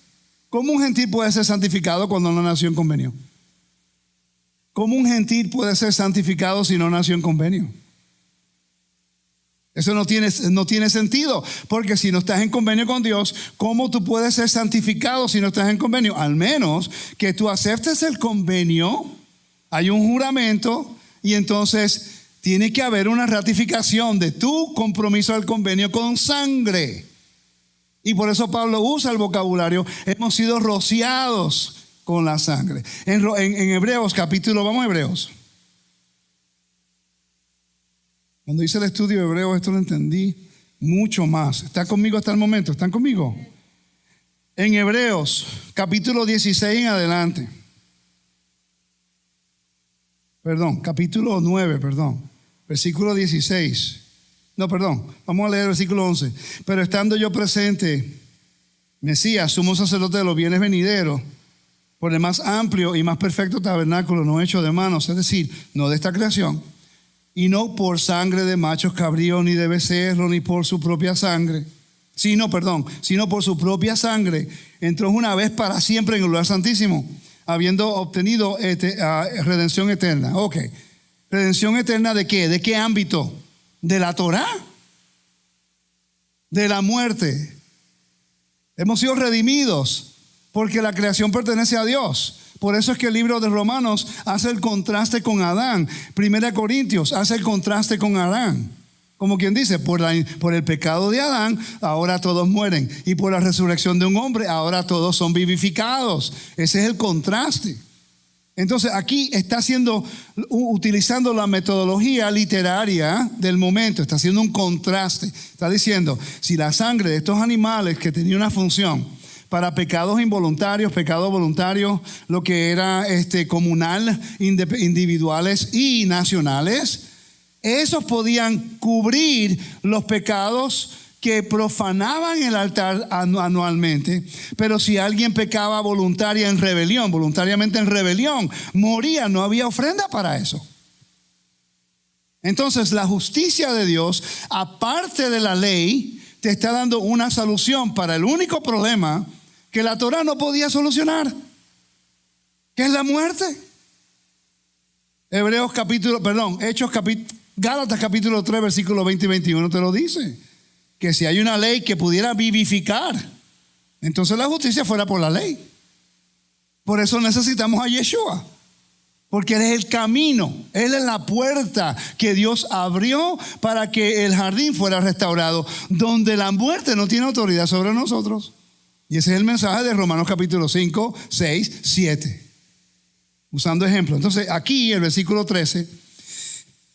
¿Cómo un gentil puede ser santificado cuando no nació en convenio? ¿Cómo un gentil puede ser santificado si no nació en convenio? Eso no tiene sentido, porque si no estás en convenio con Dios, ¿cómo tú puedes ser santificado si no estás en convenio? Al menos que tú aceptes el convenio, hay un juramento y entonces tiene que haber una ratificación de tu compromiso del convenio con sangre. Y por eso Pablo usa el vocabulario, hemos sido rociados con la sangre. En Hebreos capítulo, vamos a Hebreos. Cuando hice el estudio de Hebreos, esto lo entendí mucho más. ¿Está conmigo hasta el momento? ¿Están conmigo? En Hebreos, capítulo 16 en adelante. Capítulo 9, versículo 16. Vamos a leer el versículo 11. Pero estando yo presente, Mesías, sumo sacerdote de los bienes venideros, por el más amplio y más perfecto tabernáculo no hecho de manos, es decir, no de esta creación, y no por sangre de machos cabríos, ni de becerro, ni por su propia sangre, sino por su propia sangre, entró una vez para siempre en el lugar santísimo, habiendo obtenido redención eterna. Ok, ¿redención eterna de qué? ¿De qué ámbito? ¿De la Torá? ¿De la muerte? Hemos sido redimidos porque la creación pertenece a Dios. Por eso es que el libro de Romanos hace el contraste con Adán. Primera de Corintios hace el contraste con Adán. Como quien dice, por el pecado de Adán, ahora todos mueren. Y por la resurrección de un hombre, ahora todos son vivificados. Ese es el contraste. Entonces aquí está utilizando la metodología literaria del momento. Está haciendo un contraste. Está diciendo, si la sangre de estos animales que tenía una función para pecados involuntarios, pecados voluntarios, lo que era comunal, individuales y nacionales, esos podían cubrir los pecados que profanaban el altar anualmente. Pero si alguien pecaba voluntariamente en rebelión, moría, no había ofrenda para eso. Entonces la justicia de Dios, aparte de la ley, te está dando una solución para el único problema que la Torá no podía solucionar, que es la muerte. Gálatas capítulo 3, versículos 20 y 21 te lo dice, que si hay una ley que pudiera vivificar, entonces la justicia fuera por la ley. Por eso necesitamos a Yeshua, porque Él es el camino, Él es la puerta que Dios abrió para que el jardín fuera restaurado, donde la muerte no tiene autoridad sobre nosotros. Y ese es el mensaje de Romanos capítulo 5, 6, 7. Usando ejemplos. Entonces aquí el versículo 13.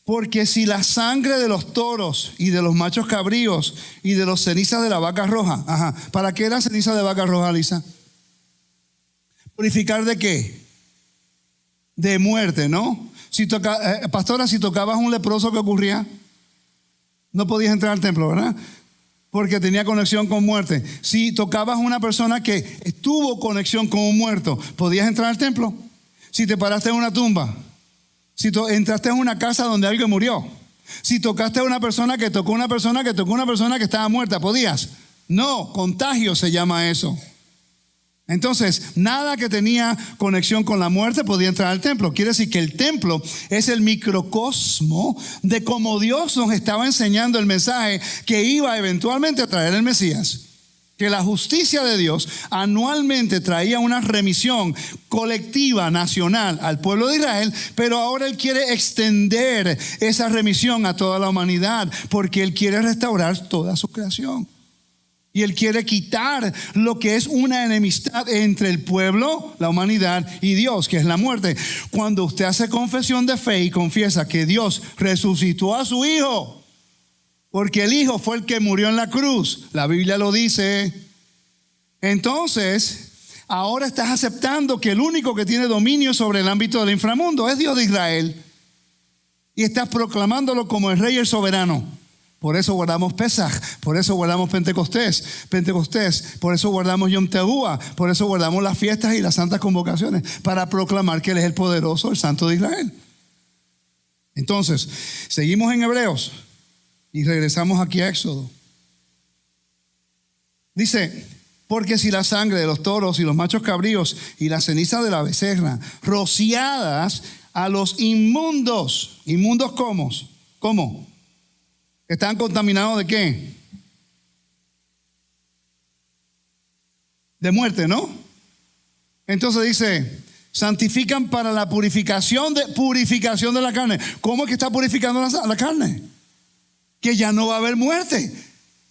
Porque si la sangre de los toros y de los machos cabríos y de los cenizas de la vaca roja. ¿Para qué era ceniza de vaca roja, Lisa? ¿Purificar de qué? De muerte, ¿no? Pastora, si tocabas un leproso, ¿qué ocurría? No podías entrar al templo, ¿verdad? Porque tenía conexión con muerte. Si tocabas a una persona que tuvo conexión con un muerto, ¿podías entrar al templo? Si te paraste en una tumba, si entraste en una casa donde alguien murió, si tocaste a una persona que tocó a una persona que tocó a una persona que estaba muerta, ¿podías? No, contagio se llama eso. Entonces, nada que tenía conexión con la muerte podía entrar al templo. Quiere decir que el templo es el microcosmo de cómo Dios nos estaba enseñando el mensaje que iba eventualmente a traer el Mesías. Que la justicia de Dios anualmente traía una remisión colectiva, nacional al pueblo de Israel, pero ahora Él quiere extender esa remisión a toda la humanidad, porque Él quiere restaurar toda su creación. Y Él quiere quitar lo que es una enemistad entre el pueblo, la humanidad y Dios, que es la muerte. Cuando usted hace confesión de fe y confiesa que Dios resucitó a su Hijo, porque el Hijo fue el que murió en la cruz, la Biblia lo dice, entonces ahora estás aceptando que el único que tiene dominio sobre el ámbito del inframundo es Dios de Israel. Y estás proclamándolo como el Rey y el soberano. Por eso guardamos Pesaj, por eso guardamos Pentecostés, por eso guardamos Yom Teruah, por eso guardamos las fiestas y las santas convocaciones, para proclamar que Él es el poderoso, el Santo de Israel. Entonces, seguimos en Hebreos y regresamos aquí a Éxodo. Dice, porque si la sangre de los toros y los machos cabríos y la ceniza de la becerra, rociadas a los inmundos, ¿inmundos cómo? ¿Cómo? ¿Están contaminados de qué? De muerte, ¿no? Entonces dice, santifican para la purificación de la carne. ¿Cómo es que está purificando la carne? Que ya no va a haber muerte.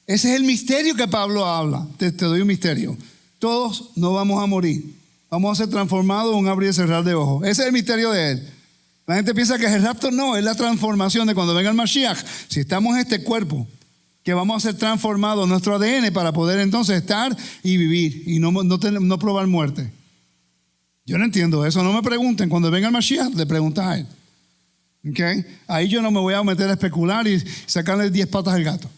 Ese es el misterio que Pablo habla. Te doy un misterio. Todos no vamos a morir. Vamos a ser transformados en un abrir y cerrar de ojos. Ese es el misterio de él. La gente piensa que es el rapto. No, es la transformación de cuando venga el Mashiach. Si estamos en este cuerpo, que vamos a ser transformados nuestro ADN para poder entonces estar y vivir y no probar muerte. Yo no entiendo eso. No me pregunten. Cuando venga el Mashiach, le preguntas a él. ¿Okay? Ahí yo no me voy a meter a especular y sacarle 10 patas al gato.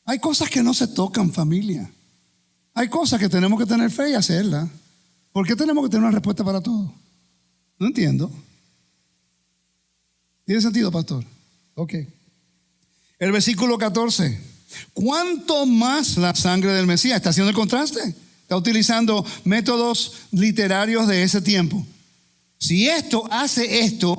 Hay cosas que no se tocan, familia. Hay cosas que tenemos que tener fe y hacerlas. ¿Por qué tenemos que tener una respuesta para todo? No entiendo. ¿Tiene sentido, pastor? Ok. El versículo 14. ¿Cuánto más la sangre del Mesías? Está haciendo el contraste. Está utilizando métodos literarios de ese tiempo. Si esto hace esto,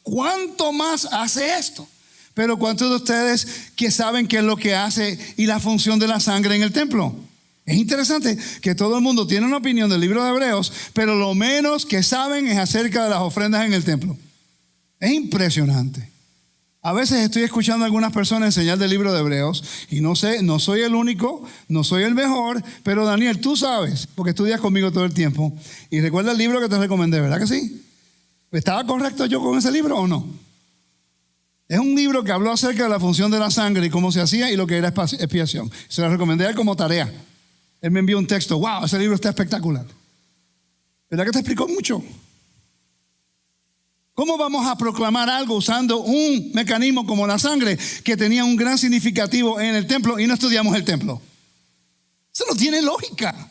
¿cuánto más hace esto? Pero ¿cuántos de ustedes que saben qué es lo que hace y la función de la sangre en el templo? Es interesante que todo el mundo tiene una opinión del libro de Hebreos, pero lo menos que saben es acerca de las ofrendas en el templo. Es impresionante. A veces estoy escuchando a algunas personas enseñar del libro de Hebreos y no sé, no soy el único, no soy el mejor, pero Daniel, tú sabes, porque estudias conmigo todo el tiempo y recuerda el libro que te recomendé, ¿verdad que sí? ¿Estaba correcto yo con ese libro o no? Es un libro que habló acerca de la función de la sangre y cómo se hacía y lo que era expiación. Se lo recomendé a él como tarea. Él me envió un texto. ¡Wow! Ese libro está espectacular. ¿Verdad que te explicó mucho? ¿Cómo vamos a proclamar algo usando un mecanismo como la sangre que tenía un gran significativo en el templo y no estudiamos el templo? Eso no tiene lógica.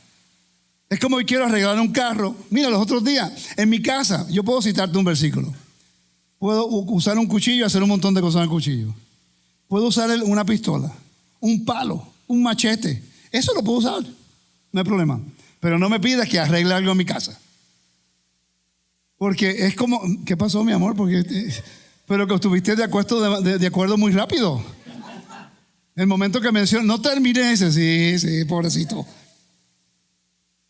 Es como que quiero arreglar un carro. Mira, los otros días en mi casa, yo puedo citarte un versículo. Puedo usar un cuchillo y hacer un montón de cosas en el cuchillo. Puedo usar una pistola, un palo, un machete. Eso lo puedo usar. No hay problema. Pero no me pidas que arregle algo en mi casa. Porque es como, ¿qué pasó, mi amor? Pero que estuviste de acuerdo muy rápido. El momento que mencioné, no terminé ese, sí, pobrecito.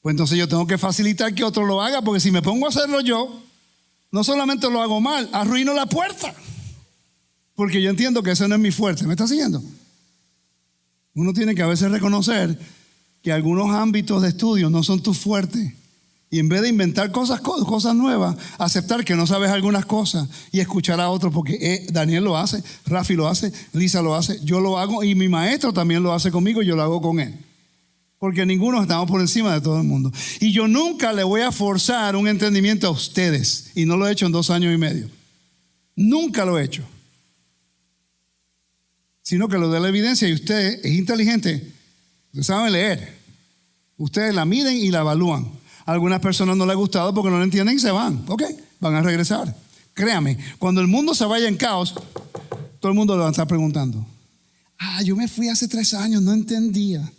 Pues entonces yo tengo que facilitar que otro lo haga, porque si me pongo a hacerlo yo, no solamente lo hago mal, arruino la puerta. Porque yo entiendo que eso no es mi fuerte. ¿Me está siguiendo? Uno tiene que a veces reconocer que algunos ámbitos de estudio no son tus fuertes. Y en vez de inventar cosas nuevas, aceptar que no sabes algunas cosas y escuchar a otros, porque Daniel lo hace, Rafi lo hace, Lisa lo hace, yo lo hago y mi maestro también lo hace conmigo y yo lo hago con él. Porque ninguno estamos por encima de todo el mundo. Y yo nunca le voy a forzar un entendimiento a ustedes. Y no lo he hecho en 2 años y medio. Nunca lo he hecho. Sino que lo dé la evidencia y usted es inteligente. Ustedes saben leer. Ustedes la miden y la evalúan. A algunas personas no les ha gustado porque no lo entienden y se van. Ok, van a regresar. Créame, cuando el mundo se vaya en caos, todo el mundo le va a estar preguntando. Yo me fui hace 3 años, no entendía.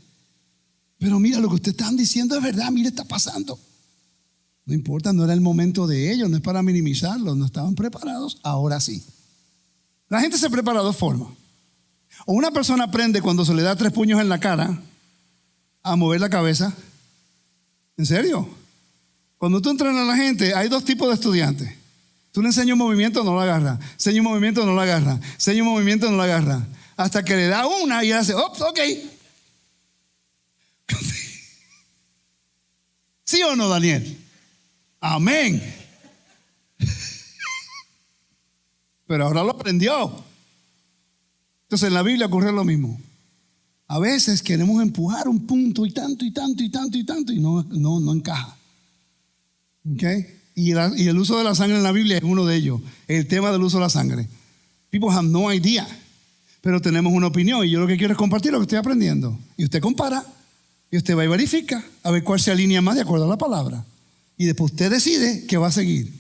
Pero mira, lo que ustedes están diciendo es verdad, mira, está pasando. No importa, no era el momento de ellos, no es para minimizarlos, no estaban preparados, ahora sí. La gente se prepara de 2 formas. O una persona aprende cuando se le da 3 puños en la cara a mover la cabeza. ¿En serio? Cuando tú entrenas a la gente, hay 2 tipos de estudiantes. Tú le enseñas un movimiento, no lo agarra. Enseñas un movimiento, no lo agarra. Enseñas un movimiento, no lo agarra. Hasta que le da una y él hace, ops, ok. ¿Sí o no, Daniel? Amén. Pero ahora lo aprendió. Entonces en la Biblia ocurre lo mismo. A veces queremos empujar un punto y tanto y no encaja. ¿Okay? Y el uso de la sangre en la Biblia es uno de ellos. El tema del uso de la sangre. People have no idea. Pero tenemos una opinión y yo lo que quiero es compartir lo que estoy aprendiendo. Y usted compara. Y usted va y verifica a ver cuál se alinea más de acuerdo a la palabra. Y después usted decide que va a seguir.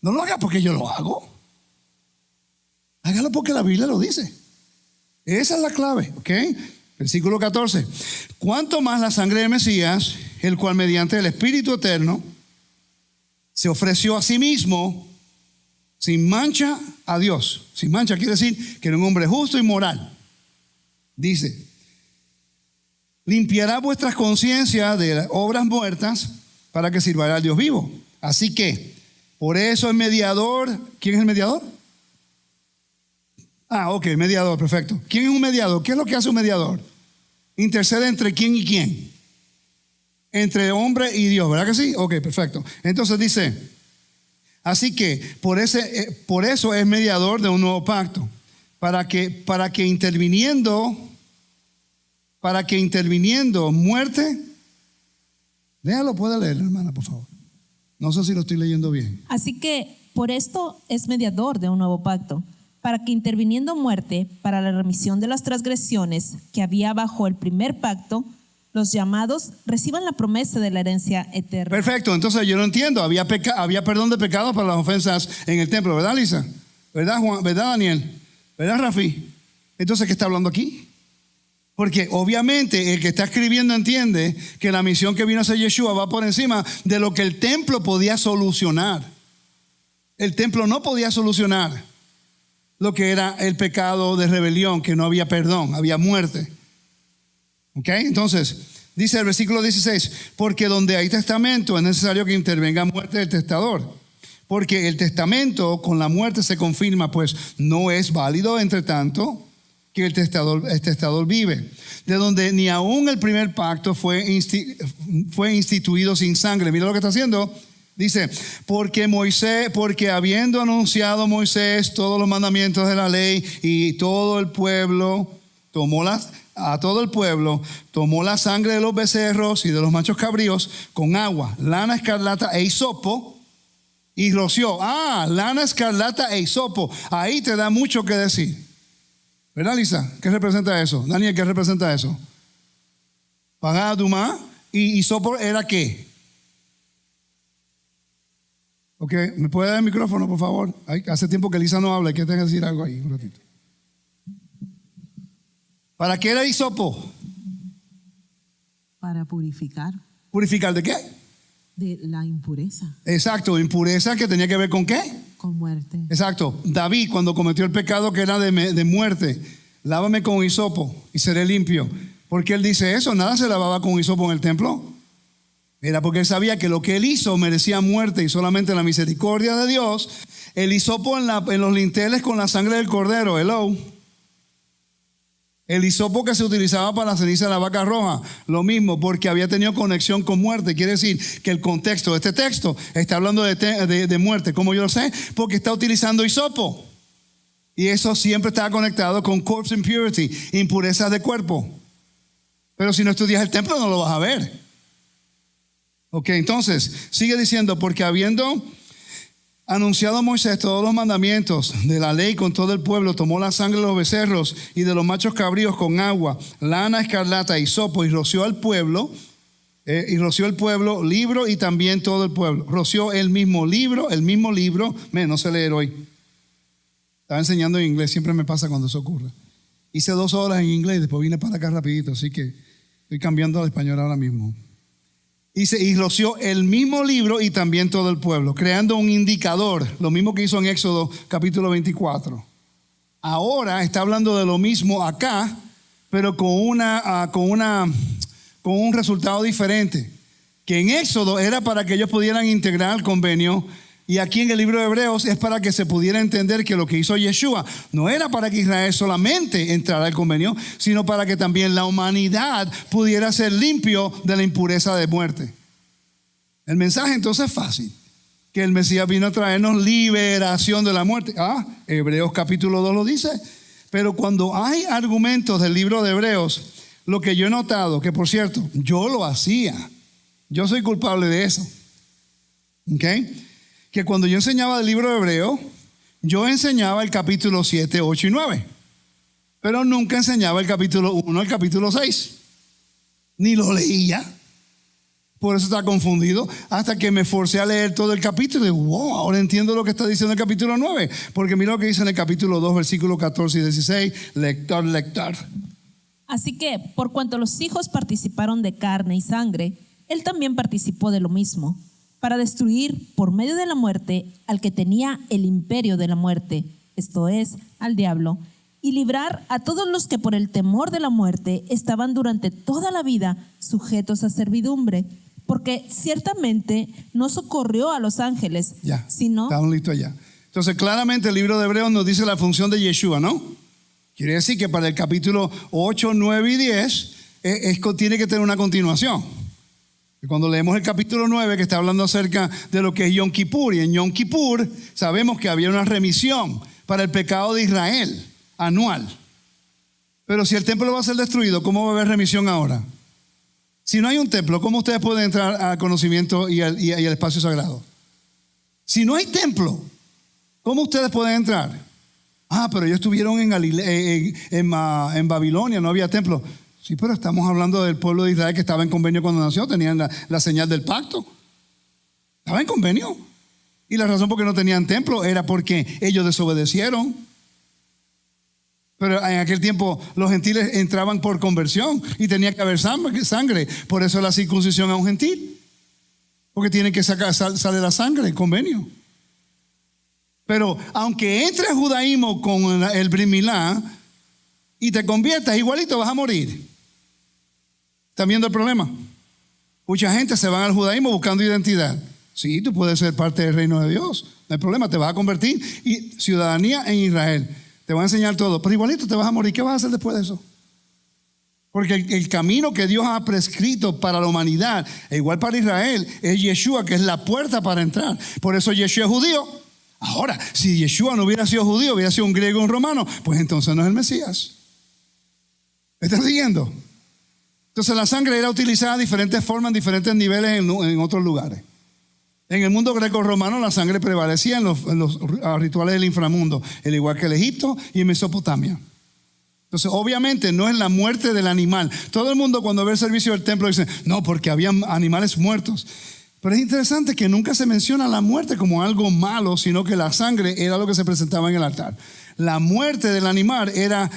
No lo haga porque yo lo hago. Hágalo porque la Biblia lo dice. Esa es la clave, ¿ok? Versículo 14. Cuanto más la sangre de Mesías, el cual mediante el Espíritu Eterno se ofreció a sí mismo sin mancha a Dios. Sin mancha quiere decir que era un hombre justo y moral. Dice, limpiará vuestras conciencias de obras muertas para que sirváis al Dios vivo. Así que, por eso el mediador, ¿quién es el mediador? Ok, mediador, perfecto. ¿Quién es un mediador? ¿Qué es lo que hace un mediador? Intercede entre quién y quién. Entre hombre y Dios, ¿verdad que sí? Ok, perfecto. Entonces dice, así que por eso es mediador de un nuevo pacto, para que interviniendo muerte, déjalo, puede leer, hermana, por favor. No sé si lo estoy leyendo bien. Así que por esto es mediador de un nuevo pacto, para que interviniendo muerte para la remisión de las transgresiones que había bajo el primer pacto, los llamados reciban la promesa de la herencia eterna. Perfecto, entonces yo no entiendo. Había perdón de pecados para las ofensas en el templo, ¿verdad, Lisa? ¿Verdad, Juan? ¿Verdad, Daniel? ¿Verdad, Rafi? Entonces, ¿qué está hablando aquí? Porque obviamente el que está escribiendo entiende que la misión que vino a hacer Yeshua va por encima de lo que el templo podía solucionar. El templo no podía solucionar lo que era el pecado de rebelión, que no había perdón, había muerte. ¿Ok? Entonces, dice el versículo 16, porque donde hay testamento es necesario que intervenga muerte del testador. Porque el testamento con la muerte se confirma, pues no es válido entre tanto que el testador vive. De donde ni aún el primer pacto fue instituido sin sangre. Mira lo que está haciendo. Dice, porque habiendo anunciado Moisés todos los mandamientos de la ley y todo el pueblo tomó la sangre de los becerros y de los machos cabríos con agua, lana escarlata e hisopo y roció. Lana escarlata e hisopo. Ahí te da mucho que decir. ¿Verdad, Lisa? ¿Qué representa eso? Daniel, ¿qué representa eso? Pagá Dumá. ¿Y hisopo era qué? Ok, ¿me puede dar el micrófono, por favor? Hace tiempo que Lisa no habla, hay que tener que decir algo ahí, un ratito. ¿Para qué era hisopo? Para purificar. ¿Purificar de qué? De la impureza. Exacto, impureza que tenía que ver con qué? Con muerte. Exacto, David cuando cometió el pecado que era de muerte, lávame con hisopo y seré limpio. ¿Por qué él dice eso? Nada se lavaba con hisopo en el templo. Era porque él sabía que lo que él hizo merecía muerte y solamente la misericordia de Dios. El hisopo en los linteles con la sangre del cordero, hello. El hisopo que se utilizaba para la ceniza de la vaca roja, lo mismo, porque había tenido conexión con muerte. Quiere decir que el contexto de este texto está hablando de muerte. ¿Cómo yo lo sé? Porque está utilizando hisopo. Y eso siempre está conectado con corpse impurity, impurezas de cuerpo. Pero si no estudias el templo no lo vas a ver. Ok, entonces, sigue diciendo, porque habiendo anunciado Moisés todos los mandamientos de la ley con todo el pueblo, tomó la sangre de los becerros y de los machos cabríos con agua, lana escarlata y hisopo, y roció al pueblo, libro y también todo el pueblo. Roció el mismo libro, no sé leer hoy. Estaba enseñando en inglés, siempre me pasa cuando eso ocurre. Hice 2 horas en inglés, después vine para acá rapidito, así que estoy cambiando al español ahora mismo. Y roció el mismo libro y también todo el pueblo, creando un indicador, lo mismo que hizo en Éxodo capítulo 24. Ahora está hablando de lo mismo acá, pero con un resultado diferente. Que en Éxodo era para que ellos pudieran integrar el convenio, y aquí en el libro de Hebreos es para que se pudiera entender que lo que hizo Yeshua no era para que Israel solamente entrara al convenio, sino para que también la humanidad pudiera ser limpio de la impureza de muerte. El mensaje entonces es fácil, que el Mesías vino a traernos liberación de la muerte. Hebreos capítulo 2 lo dice. Pero cuando hay argumentos del libro de Hebreos, lo que yo he notado, que por cierto, yo lo hacía, yo soy culpable de eso, ¿ok? Que cuando yo enseñaba el libro de Hebreo, yo enseñaba el capítulo 7, 8 y 9. Pero nunca enseñaba el capítulo 1 al capítulo 6. Ni lo leía. Por eso está confundido. Hasta que me forcé a leer todo el capítulo. Y wow, ahora entiendo lo que está diciendo el capítulo 9. Porque mira lo que dice en el capítulo 2, versículos 14 y 16. Lector. Así que, por cuanto los hijos participaron de carne y sangre, él también participó de lo mismo, para destruir por medio de la muerte al que tenía el imperio de la muerte, esto es, al diablo, y librar a todos los que por el temor de la muerte estaban durante toda la vida sujetos a servidumbre, porque ciertamente no socorrió a los ángeles, Ya, sino... estamos listos ya. Entonces, claramente el libro de Hebreos nos dice la función de Yeshua, ¿no? Quiere decir que para el capítulo 8, 9 y 10 tiene que tener una continuación. Y cuando leemos el capítulo 9, que está hablando acerca de lo que es Yom Kippur, y en Yom Kippur sabemos que había una remisión para el pecado de Israel anual. Pero si el templo va a ser destruido, ¿cómo va a haber remisión ahora? Si no hay un templo, ¿cómo ustedes pueden entrar al conocimiento y al espacio sagrado? Si no hay templo, ¿cómo ustedes pueden entrar? Pero ellos estuvieron en Babilonia, no había templo. Sí, pero estamos hablando del pueblo de Israel que estaba en convenio cuando nació, tenían la señal del pacto. Estaba en convenio. Y la razón por qué no tenían templo era porque ellos desobedecieron. Pero en aquel tiempo los gentiles entraban por conversión y tenía que haber sangre. Por eso la circuncisión a un gentil. Porque tiene que sale la sangre, el convenio. Pero aunque entres al judaísmo con el Brit Milá y te conviertas, igualito vas a morir. ¿Están viendo el problema? Mucha gente se va al judaísmo buscando identidad. Sí, tú puedes ser parte del reino de Dios. No hay problema, te vas a convertir y ciudadanía en Israel. Te va a enseñar todo, pero igualito te vas a morir. ¿Qué vas a hacer después de eso? Porque el camino que Dios ha prescrito para la humanidad, e igual para Israel, es Yeshua, que es la puerta para entrar. Por eso Yeshua es judío. Ahora, si Yeshua no hubiera sido judío, hubiera sido un griego o un romano, pues entonces no es el Mesías. ¿Me están siguiendo? Entonces la sangre era utilizada de diferentes formas, en diferentes niveles en otros lugares. En el mundo greco-romano la sangre prevalecía en los rituales del inframundo, al igual que en Egipto y en Mesopotamia. Entonces obviamente no es la muerte del animal. Todo el mundo cuando ve el servicio del templo dice, no, porque habían animales muertos. Pero es interesante que nunca se menciona la muerte como algo malo, sino que la sangre era lo que se presentaba en el altar. La muerte del animal era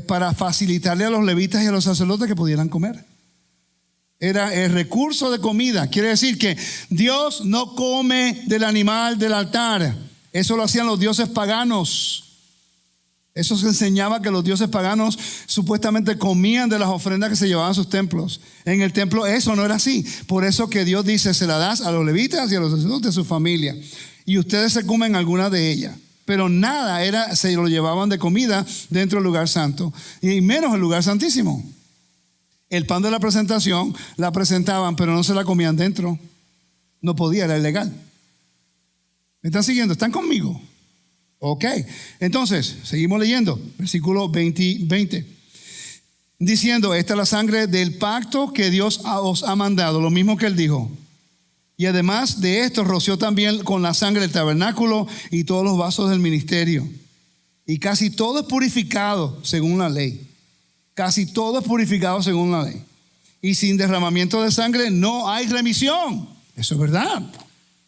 para facilitarle a los levitas y a los sacerdotes que pudieran comer. Era el recurso de comida. Quiere decir que Dios no come del animal del altar. Eso lo hacían los dioses paganos. Eso se enseñaba que los dioses paganos supuestamente comían de las ofrendas que se llevaban a sus templos. En el templo eso no era así. Por eso que Dios dice, se la das a los levitas y a los sacerdotes de su familia. Y ustedes se comen alguna de ellas. Pero nada se lo llevaban de comida dentro del lugar santo. Y menos el lugar santísimo. El pan de la presentación la presentaban, pero no se la comían dentro. No podía, era ilegal. ¿Me están siguiendo? ¿Están conmigo? Ok, entonces, seguimos leyendo, versículo 20. Diciendo, esta es la sangre del pacto que Dios os ha mandado, lo mismo que él dijo. Y además de esto, roció también con la sangre del tabernáculo y todos los vasos del ministerio. Y casi todo es purificado según la ley. Casi todo es purificado según la ley. Y sin derramamiento de sangre no hay remisión. Eso es verdad.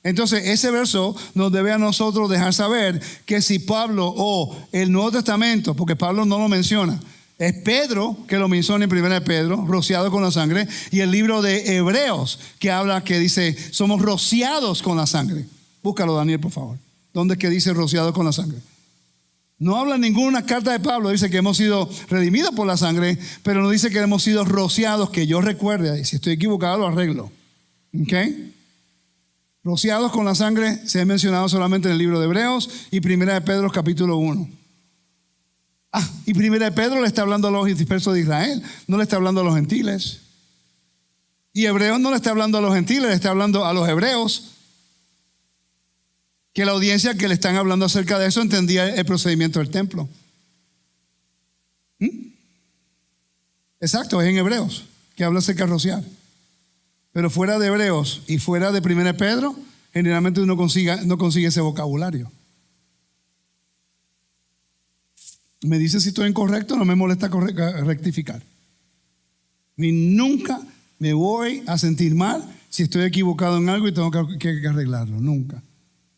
Entonces ese verso nos debe a nosotros dejar saber que si Pablo o el Nuevo Testamento, porque Pablo no lo menciona, es Pedro que lo menciona en 1 Pedro, rociado con la sangre, y el libro de Hebreos que dice somos rociados con la sangre. Búscalo, Daniel, por favor. ¿Dónde es que dice rociado con la sangre? No habla en ninguna carta de Pablo, dice que hemos sido redimidos por la sangre, pero no dice que hemos sido rociados, que yo recuerde, si estoy equivocado lo arreglo. ¿Ok? Rociados con la sangre se ha mencionado solamente en el libro de Hebreos y 1 Pedro capítulo 1. Y 1 Pedro le está hablando a los dispersos de Israel, no le está hablando a los gentiles. Y Hebreos no le está hablando a los gentiles, le está hablando a los hebreos. Que la audiencia que le están hablando acerca de eso entendía el procedimiento del templo. Exacto, es en Hebreos que habla acerca de rociar. Pero fuera de Hebreos y fuera de 1 Pedro, generalmente uno no consigue ese vocabulario. Me dice si estoy incorrecto, no me molesta rectificar. Y nunca me voy a sentir mal si estoy equivocado en algo y tengo que arreglarlo, nunca.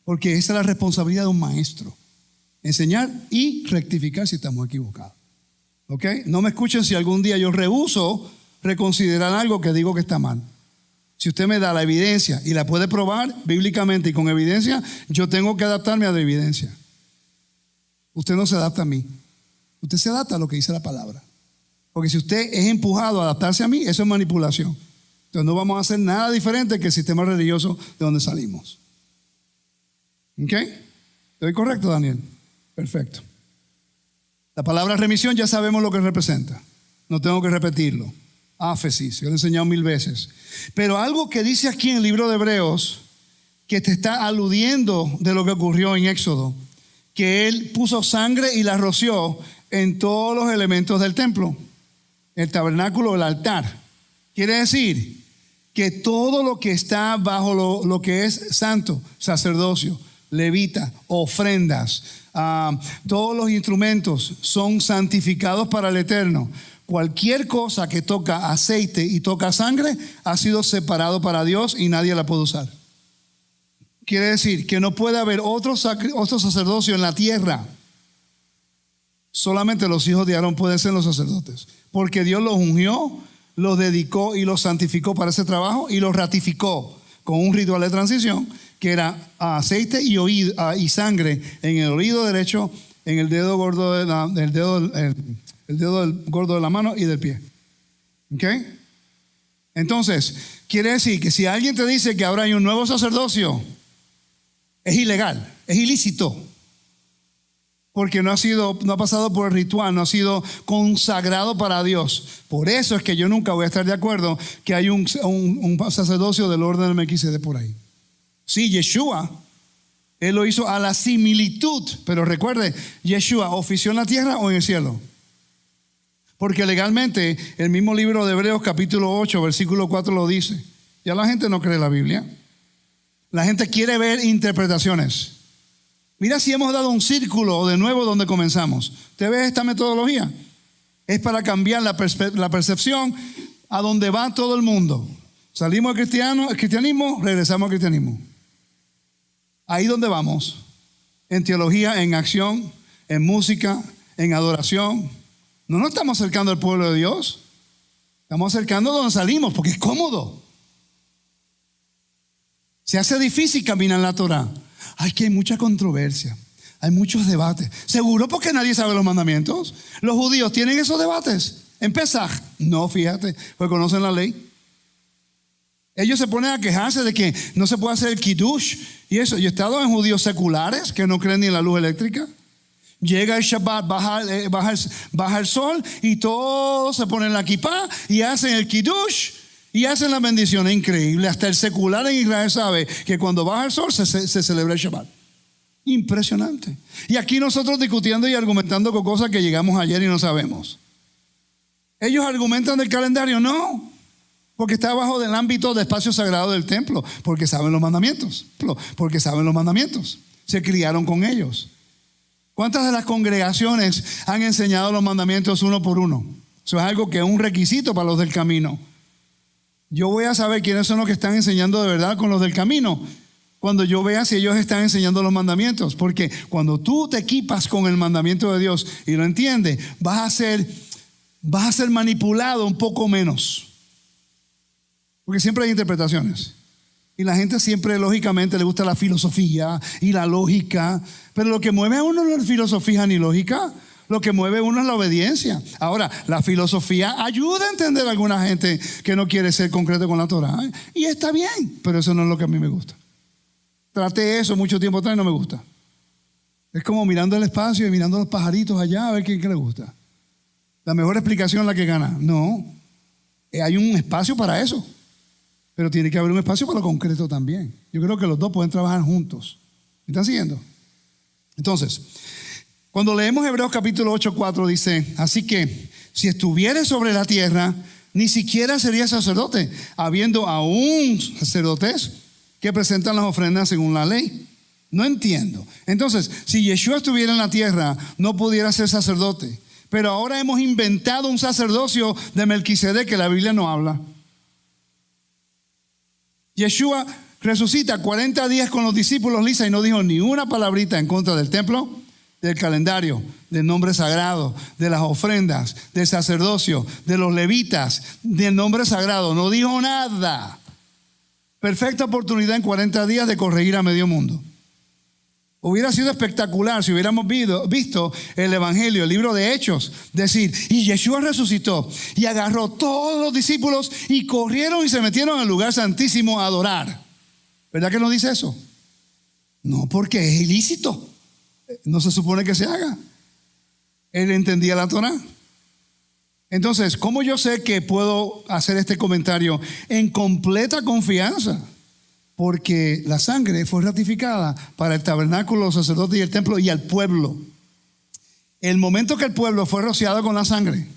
Porque esa es la responsabilidad de un maestro, enseñar y rectificar si estamos equivocados. ¿Ok? No me escuchen si algún día yo rehúso reconsiderar algo que digo que está mal. Si usted me da la evidencia y la puede probar bíblicamente y con evidencia, yo tengo que adaptarme a la evidencia. Usted no se adapta a mí. Usted se adapta a lo que dice la palabra. Porque si usted es empujado a adaptarse a mí, eso es manipulación. Entonces no vamos a hacer nada diferente que el sistema religioso de donde salimos. ¿Ok? ¿Estoy correcto, Daniel? Perfecto. La palabra remisión ya sabemos lo que representa. No tengo que repetirlo. Áfesis, yo lo he enseñado 1000 veces. Pero algo que dice aquí en el libro de Hebreos, que te está aludiendo de lo que ocurrió en Éxodo, que él puso sangre y la roció en todos los elementos del templo, el tabernáculo, el altar. Quiere decir que todo lo que está bajo lo que es santo, sacerdocio, levita, ofrendas, todos los instrumentos son santificados para el Eterno. Cualquier cosa que toca aceite y toca sangre ha sido separado para Dios y nadie la puede usar. Quiere decir que no puede haber otro sacerdocio en la tierra. Solamente los hijos de Aarón pueden ser los sacerdotes, porque Dios los ungió, los dedicó y los santificó para ese trabajo y los ratificó con un ritual de transición que era aceite y sangre en el oído derecho, en el dedo gordo el dedo gordo de la mano y del pie. ¿Ok? Entonces, quiere decir que si alguien te dice que ahora hay un nuevo sacerdocio, es ilegal, es ilícito. Porque no ha pasado por el ritual, no ha sido consagrado para Dios. Por eso es que yo nunca voy a estar de acuerdo que hay un sacerdocio del orden de Melquisedec por ahí. Sí, Yeshua, él lo hizo a la similitud, pero recuerde, Yeshua ofició en la tierra o en el cielo. Porque legalmente el mismo libro de Hebreos capítulo 8 versículo 4 lo dice. Ya la gente no cree la Biblia. La gente quiere ver interpretaciones. Mira si hemos dado un círculo de nuevo donde comenzamos. ¿Usted ve esta metodología? Es para cambiar la percepción a donde va todo el mundo. Salimos del cristianismo, regresamos al cristianismo. Ahí donde vamos. En teología, en acción, en música, en adoración. No nos estamos acercando al pueblo de Dios. Estamos acercando donde salimos porque es cómodo. Se hace difícil caminar en la Torah. Ay, que hay mucha controversia. Hay muchos debates. ¿Seguro porque nadie sabe los mandamientos? ¿Los judíos tienen esos debates? ¿En Pesaj? No, fíjate, pues conocen la ley. Ellos se ponen a quejarse de que no se puede hacer el kiddush y eso. Yo he estado en judíos seculares que no creen ni en la luz eléctrica. Llega el Shabbat, baja el sol y todos se ponen la kippah y hacen el kiddush y hacen la bendición. Es increíble. Hasta el secular en Israel sabe que cuando baja el sol se celebra el Shabbat. Impresionante. Y aquí nosotros discutiendo y argumentando con cosas que llegamos ayer y no sabemos. Ellos argumentan del calendario, no. Porque está bajo del ámbito de espacio sagrado del templo. Porque saben los mandamientos. Porque saben los mandamientos. Se criaron con ellos. ¿Cuántas de las congregaciones han enseñado los mandamientos uno por uno? Eso es algo que es un requisito para los del camino. Yo voy a saber quiénes son los que están enseñando de verdad con los del camino cuando yo vea si ellos están enseñando los mandamientos. Porque cuando tú te equipas con el mandamiento de Dios y lo entiendes, vas a ser manipulado un poco menos. Porque siempre hay interpretaciones. Y la gente siempre lógicamente le gusta la filosofía y la lógica. Pero lo que mueve a uno no es filosofía ni lógica. Lo que mueve a uno es la obediencia. Ahora, la filosofía ayuda a entender a alguna gente que no quiere ser concreto con la Torah. Y está bien, pero eso no es lo que a mí me gusta. Traté eso mucho tiempo atrás y no me gusta. Es como mirando el espacio y mirando los pajaritos allá a ver qué le gusta. La mejor explicación es la que gana. No, hay un espacio para eso. Pero tiene que haber un espacio para lo concreto también. Yo creo que los dos pueden trabajar juntos. ¿Me están siguiendo? Entonces, cuando leemos Hebreos capítulo 8:4 dice, así que si estuvieres sobre la tierra, ni siquiera serías sacerdote, habiendo aún sacerdotes que presentan las ofrendas según la ley. No entiendo. Entonces, si Yeshua estuviera en la tierra, no pudiera ser sacerdote. Pero ahora hemos inventado un sacerdocio de Melquisedec que la Biblia no habla. Yeshua resucita 40 días con los discípulos, Lisa, y no dijo ni una palabrita en contra del templo, del calendario, del nombre sagrado, de las ofrendas, del sacerdocio, de los levitas, del nombre sagrado. No dijo nada. Perfecta oportunidad en 40 días de corregir a medio mundo. Hubiera sido espectacular si hubiéramos visto el Evangelio, el libro de Hechos, decir, y Yeshua resucitó y agarró todos los discípulos y corrieron y se metieron al lugar santísimo a adorar. ¿Verdad que no dice eso? No, porque es ilícito. No se supone que se haga. Él entendía la Torá. Entonces, ¿cómo yo sé que puedo hacer este comentario en completa confianza? Porque la sangre fue ratificada para el tabernáculo, los sacerdotes y el templo y al pueblo. El momento que el pueblo fue rociado con la sangre,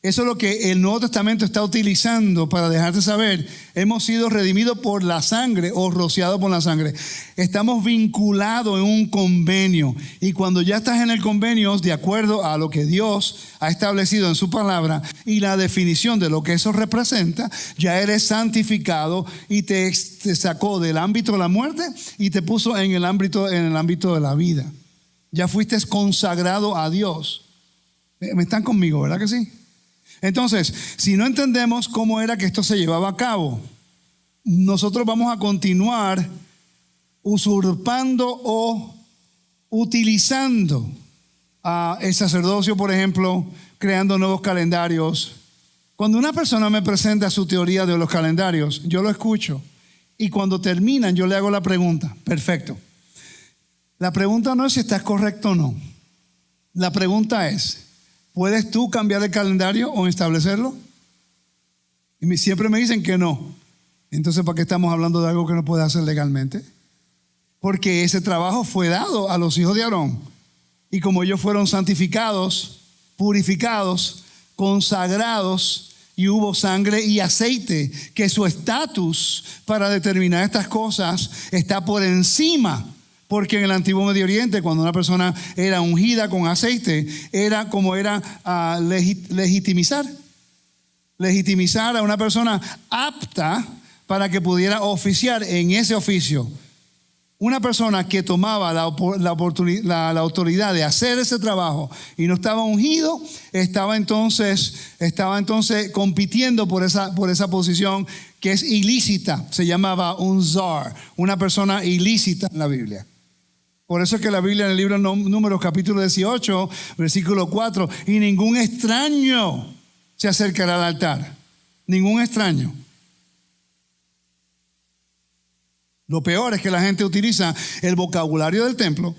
eso es lo que el Nuevo Testamento está utilizando para dejarte saber, hemos sido redimidos por la sangre o rociados por la sangre. Estamos vinculados en un convenio y cuando ya estás en el convenio, de acuerdo a lo que Dios ha establecido en su palabra y la definición de lo que eso representa, ya eres santificado y te sacó del ámbito de la muerte y te puso en el ámbito de la vida. Ya fuiste consagrado a Dios. ¿Me están conmigo, verdad que sí? Entonces, si no entendemos cómo era que esto se llevaba a cabo, nosotros vamos a continuar usurpando o utilizando el sacerdocio, por ejemplo, creando nuevos calendarios. Cuando una persona me presenta su teoría de los calendarios, yo lo escucho y cuando terminan yo le hago la pregunta. Perfecto. La pregunta no es si estás correcto o no. La pregunta es, ¿puedes tú cambiar el calendario o establecerlo? Y siempre me dicen que no. Entonces, ¿para qué estamos hablando de algo que no puede hacer legalmente? Porque ese trabajo fue dado a los hijos de Aarón. Y como ellos fueron santificados, purificados, consagrados, y hubo sangre y aceite, que su estatus para determinar estas cosas está por encima. Porque en el antiguo Medio Oriente, cuando una persona era ungida con aceite, era como legitimizar a una persona apta para que pudiera oficiar en ese oficio. Una persona que tomaba la autoridad de hacer ese trabajo y no estaba ungido, estaba entonces compitiendo por esa posición que es ilícita. Se llamaba un zar, una persona ilícita en la Biblia. Por eso es que la Biblia en el libro Números capítulo 18, versículo 4, y ningún extraño se acercará al altar. Ningún extraño. Lo peor es que la gente utiliza el vocabulario del templo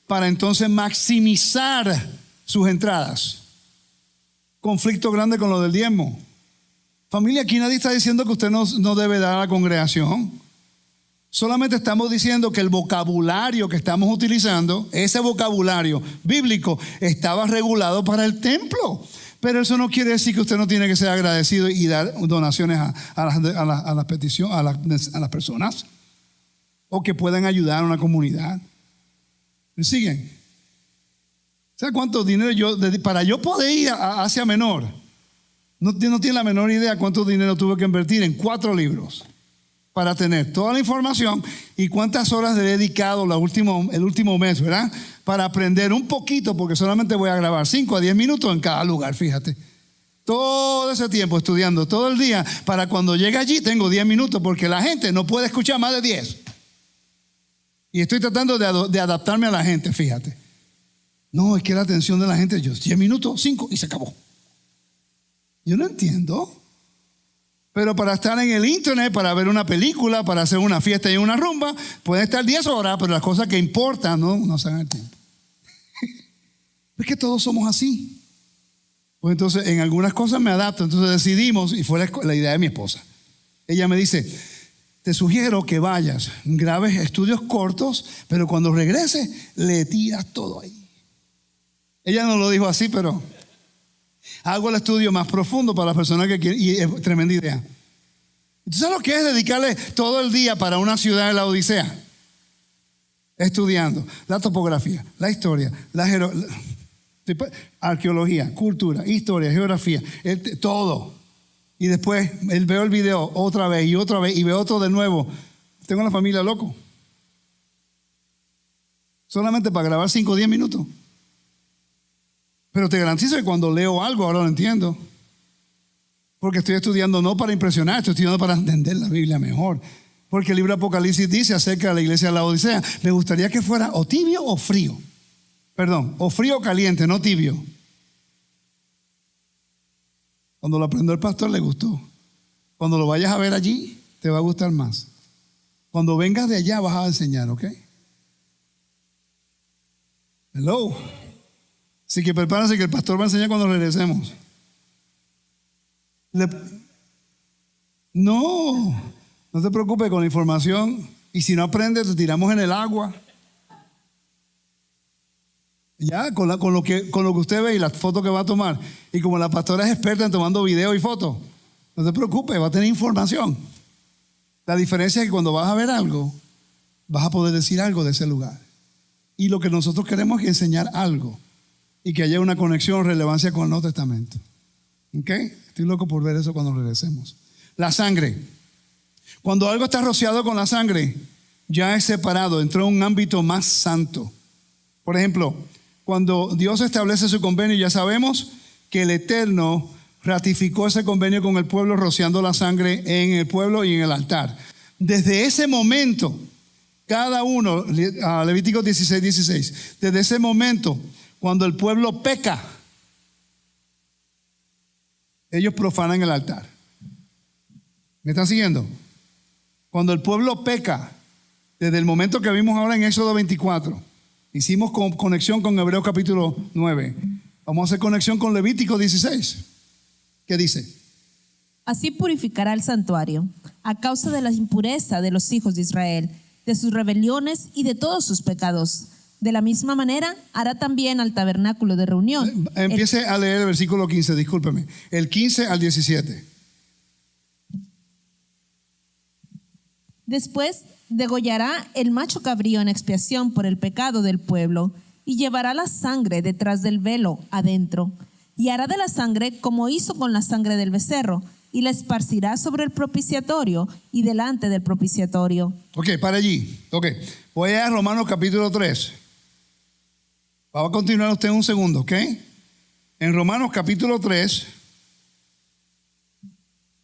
para entonces maximizar sus entradas. Conflicto grande con lo del diezmo. Familia, aquí nadie está diciendo que usted no debe dar a la congregación. Solamente estamos diciendo que el vocabulario que estamos utilizando, ese vocabulario bíblico, estaba regulado para el templo. Pero eso no quiere decir que usted no tiene que ser agradecido y dar donaciones a las peticiones, a las personas, o que puedan ayudar a una comunidad. ¿Me siguen? ¿Sabe cuánto dinero para yo poder ir a Asia Menor? No tiene la menor idea cuánto dinero tuve que invertir en 4 libros para tener toda la información y cuántas horas le he dedicado el último mes, ¿verdad? Para aprender un poquito, porque solamente voy a grabar 5 a 10 minutos en cada lugar, fíjate. Todo ese tiempo estudiando, todo el día, para cuando llegue allí tengo 10 minutos, porque la gente no puede escuchar más de 10. Y estoy tratando de adaptarme a la gente, fíjate. No, es que la atención de la gente, 10 minutos, 5 y se acabó. Yo no entiendo. Pero para estar en el internet, para ver una película, para hacer una fiesta y una rumba, pueden estar 10 horas, pero las cosas que importan no se dan el tiempo. Es que todos somos así. Pues entonces en algunas cosas me adapto. Entonces decidimos, y fue la idea de mi esposa. Ella me dice, te sugiero que vayas, grabes estudios cortos, pero cuando regreses le tiras todo ahí. Ella no lo dijo así, pero hago el estudio más profundo para las personas que quieren, y es tremenda idea. ¿Tú sabes lo que es dedicarle todo el día para una ciudad de la Odisea? Estudiando la topografía, la historia, arqueología, cultura, historia, geografía, todo. Y después veo el video otra vez y veo otro de nuevo. Tengo la familia loco. solamente para grabar 5 o 10 minutos. Pero te garantizo que cuando leo algo ahora lo entiendo. Porque estoy estudiando no para impresionar, estoy estudiando para entender la Biblia mejor. Porque el libro de Apocalipsis dice acerca de la iglesia de la Odisea, me gustaría que fuera o tibio o frío. Perdón, o frío o caliente, no tibio. Cuando lo aprendió el pastor le gustó. Cuando lo vayas a ver allí, te va a gustar más. Cuando vengas de allá vas a enseñar, ¿ok? Hello. Así que prepárense que el pastor va a enseñar cuando regresemos. No te preocupes con la información. Y si no aprendes, te tiramos en el agua. Ya, con lo que usted ve y las fotos que va a tomar. Y como la pastora es experta en tomando video y fotos, no te preocupes, va a tener información. La diferencia es que cuando vas a ver algo, vas a poder decir algo de ese lugar. Y lo que nosotros queremos es enseñar algo. Y que haya una conexión, relevancia con el Nuevo Testamento. ¿Ok? Estoy loco por ver eso cuando regresemos. La sangre. Cuando algo está rociado con la sangre, ya es separado, entró en un ámbito más santo. Por ejemplo, cuando Dios establece su convenio, ya sabemos que el Eterno ratificó ese convenio con el pueblo rociando la sangre en el pueblo y en el altar. Desde ese momento, cada uno, Levítico 16:16, desde ese momento, cuando el pueblo peca, ellos profanan el altar. ¿Me están siguiendo? Cuando el pueblo peca, desde el momento que vimos ahora en Éxodo 24, hicimos conexión con Hebreos capítulo 9. Vamos a hacer conexión con Levítico 16. ¿Qué dice? Así purificará el santuario a causa de la impureza de los hijos de Israel, de sus rebeliones y de todos sus pecados. De la misma manera hará también al tabernáculo de reunión. Empiece a leer el versículo 15, discúlpeme. El 15 al 17. Después degollará el macho cabrío en expiación por el pecado del pueblo y llevará la sangre detrás del velo adentro y hará de la sangre como hizo con la sangre del becerro y la esparcirá sobre el propiciatorio y delante del propiciatorio. Ok, para allí. Ok, voy a Romanos capítulo 3. Va a continuar usted un segundo, ¿ok? En Romanos capítulo 3,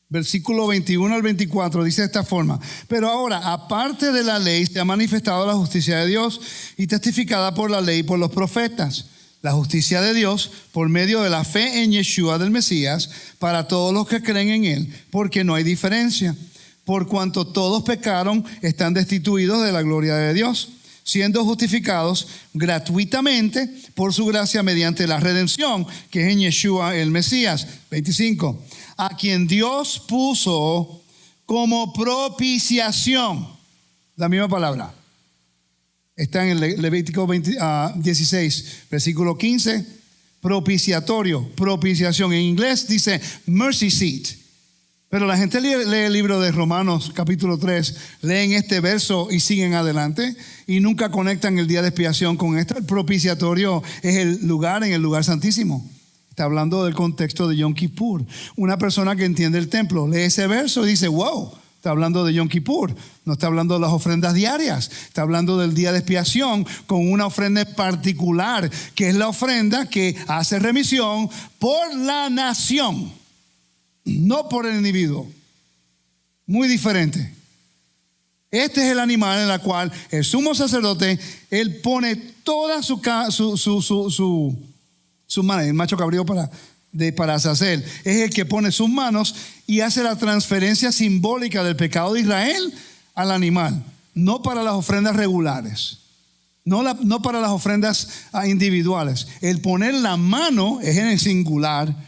versículo 21 al 24, dice de esta forma: pero ahora, aparte de la ley, se ha manifestado la justicia de Dios y testificada por la ley y por los profetas. La justicia de Dios por medio de la fe en Yeshua del Mesías para todos los que creen en Él, porque no hay diferencia. Por cuanto todos pecaron, están destituidos de la gloria de Dios, siendo justificados gratuitamente por su gracia mediante la redención que es en Yeshua el Mesías. 25. A quien Dios puso como propiciación. La misma palabra. Está en el Levítico 16, versículo 15. Propiciatorio, propiciación. En inglés dice mercy seat. Pero la gente lee el libro de Romanos capítulo 3, leen este verso y siguen adelante y nunca conectan el día de expiación con esto. El propiciatorio es el lugar en el lugar santísimo. Está hablando del contexto de Yom Kippur. Una persona que entiende el templo lee ese verso y dice, wow, está hablando de Yom Kippur. No está hablando de las ofrendas diarias. Está hablando del día de expiación con una ofrenda particular, que es la ofrenda que hace remisión por la nación, no por el individuo. Muy diferente. Este es el animal en el cual el sumo sacerdote, él pone toda su mano, el macho cabrío para Azazel, es el que pone sus manos y hace la transferencia simbólica del pecado de Israel al animal, no para las ofrendas regulares, no para las ofrendas individuales. El poner la mano es en el singular.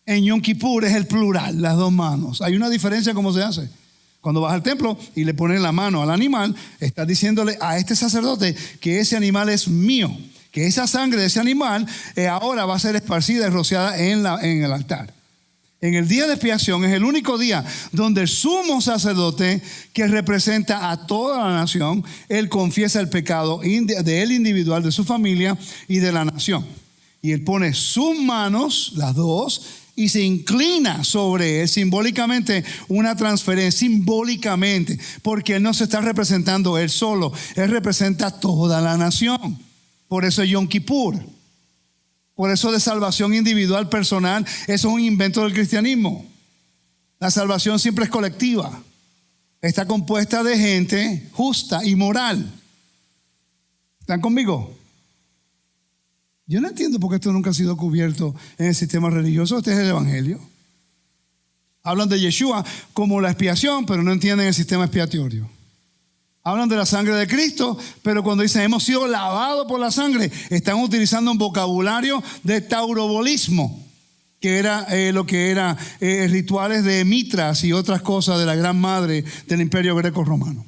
En Yom Kippur es el plural, las dos manos. Hay una diferencia cómo se hace. Cuando vas al templo y le pones la mano al animal, estás diciéndole a este sacerdote que ese animal es mío, que esa sangre de ese animal ahora va a ser esparcida y rociada en el altar. En el día de expiación es el único día donde el sumo sacerdote, que representa a toda la nación, él confiesa el pecado de él individual, de su familia y de la nación. Y él pone sus manos, las dos, y se inclina sobre él simbólicamente, una transferencia, simbólicamente, porque él no se está representando él solo, él representa a toda la nación. Por eso es Yom Kippur. Por eso de salvación individual, personal, eso es un invento del cristianismo. La salvación siempre es colectiva. Está compuesta de gente justa y moral. ¿Están conmigo? Yo no entiendo por qué esto nunca ha sido cubierto en el sistema religioso. Este es el evangelio. Hablan de Yeshua como la expiación, pero no entienden el sistema expiatorio. Hablan de la sangre de Cristo, pero cuando dicen hemos sido lavados por la sangre, están utilizando un vocabulario de taurobolismo, que era lo que era rituales de mitras y otras cosas de la gran madre del imperio greco-romano.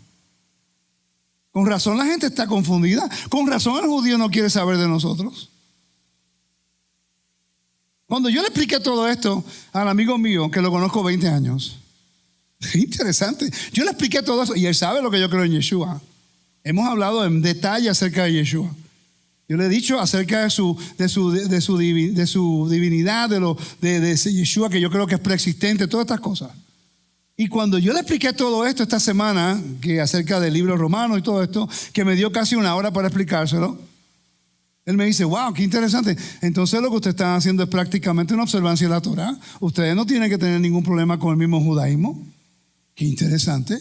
Con razón la gente está confundida. Con razón el judío no quiere saber de nosotros. Cuando yo le expliqué todo esto al amigo mío, que lo conozco 20 años, interesante, yo le expliqué todo eso y él sabe lo que yo creo en Yeshua. Hemos hablado en detalle acerca de Yeshua. Yo le he dicho acerca de su divinidad, de ese Yeshua que yo creo que es preexistente, todas estas cosas. Y cuando yo le expliqué todo esto esta semana, que acerca del libro romano y todo esto, que me dio casi una hora para explicárselo, él me dice, wow, qué interesante. Entonces lo que ustedes están haciendo es prácticamente una observancia de la Torah. Ustedes no tienen que tener ningún problema con el mismo judaísmo. Qué interesante.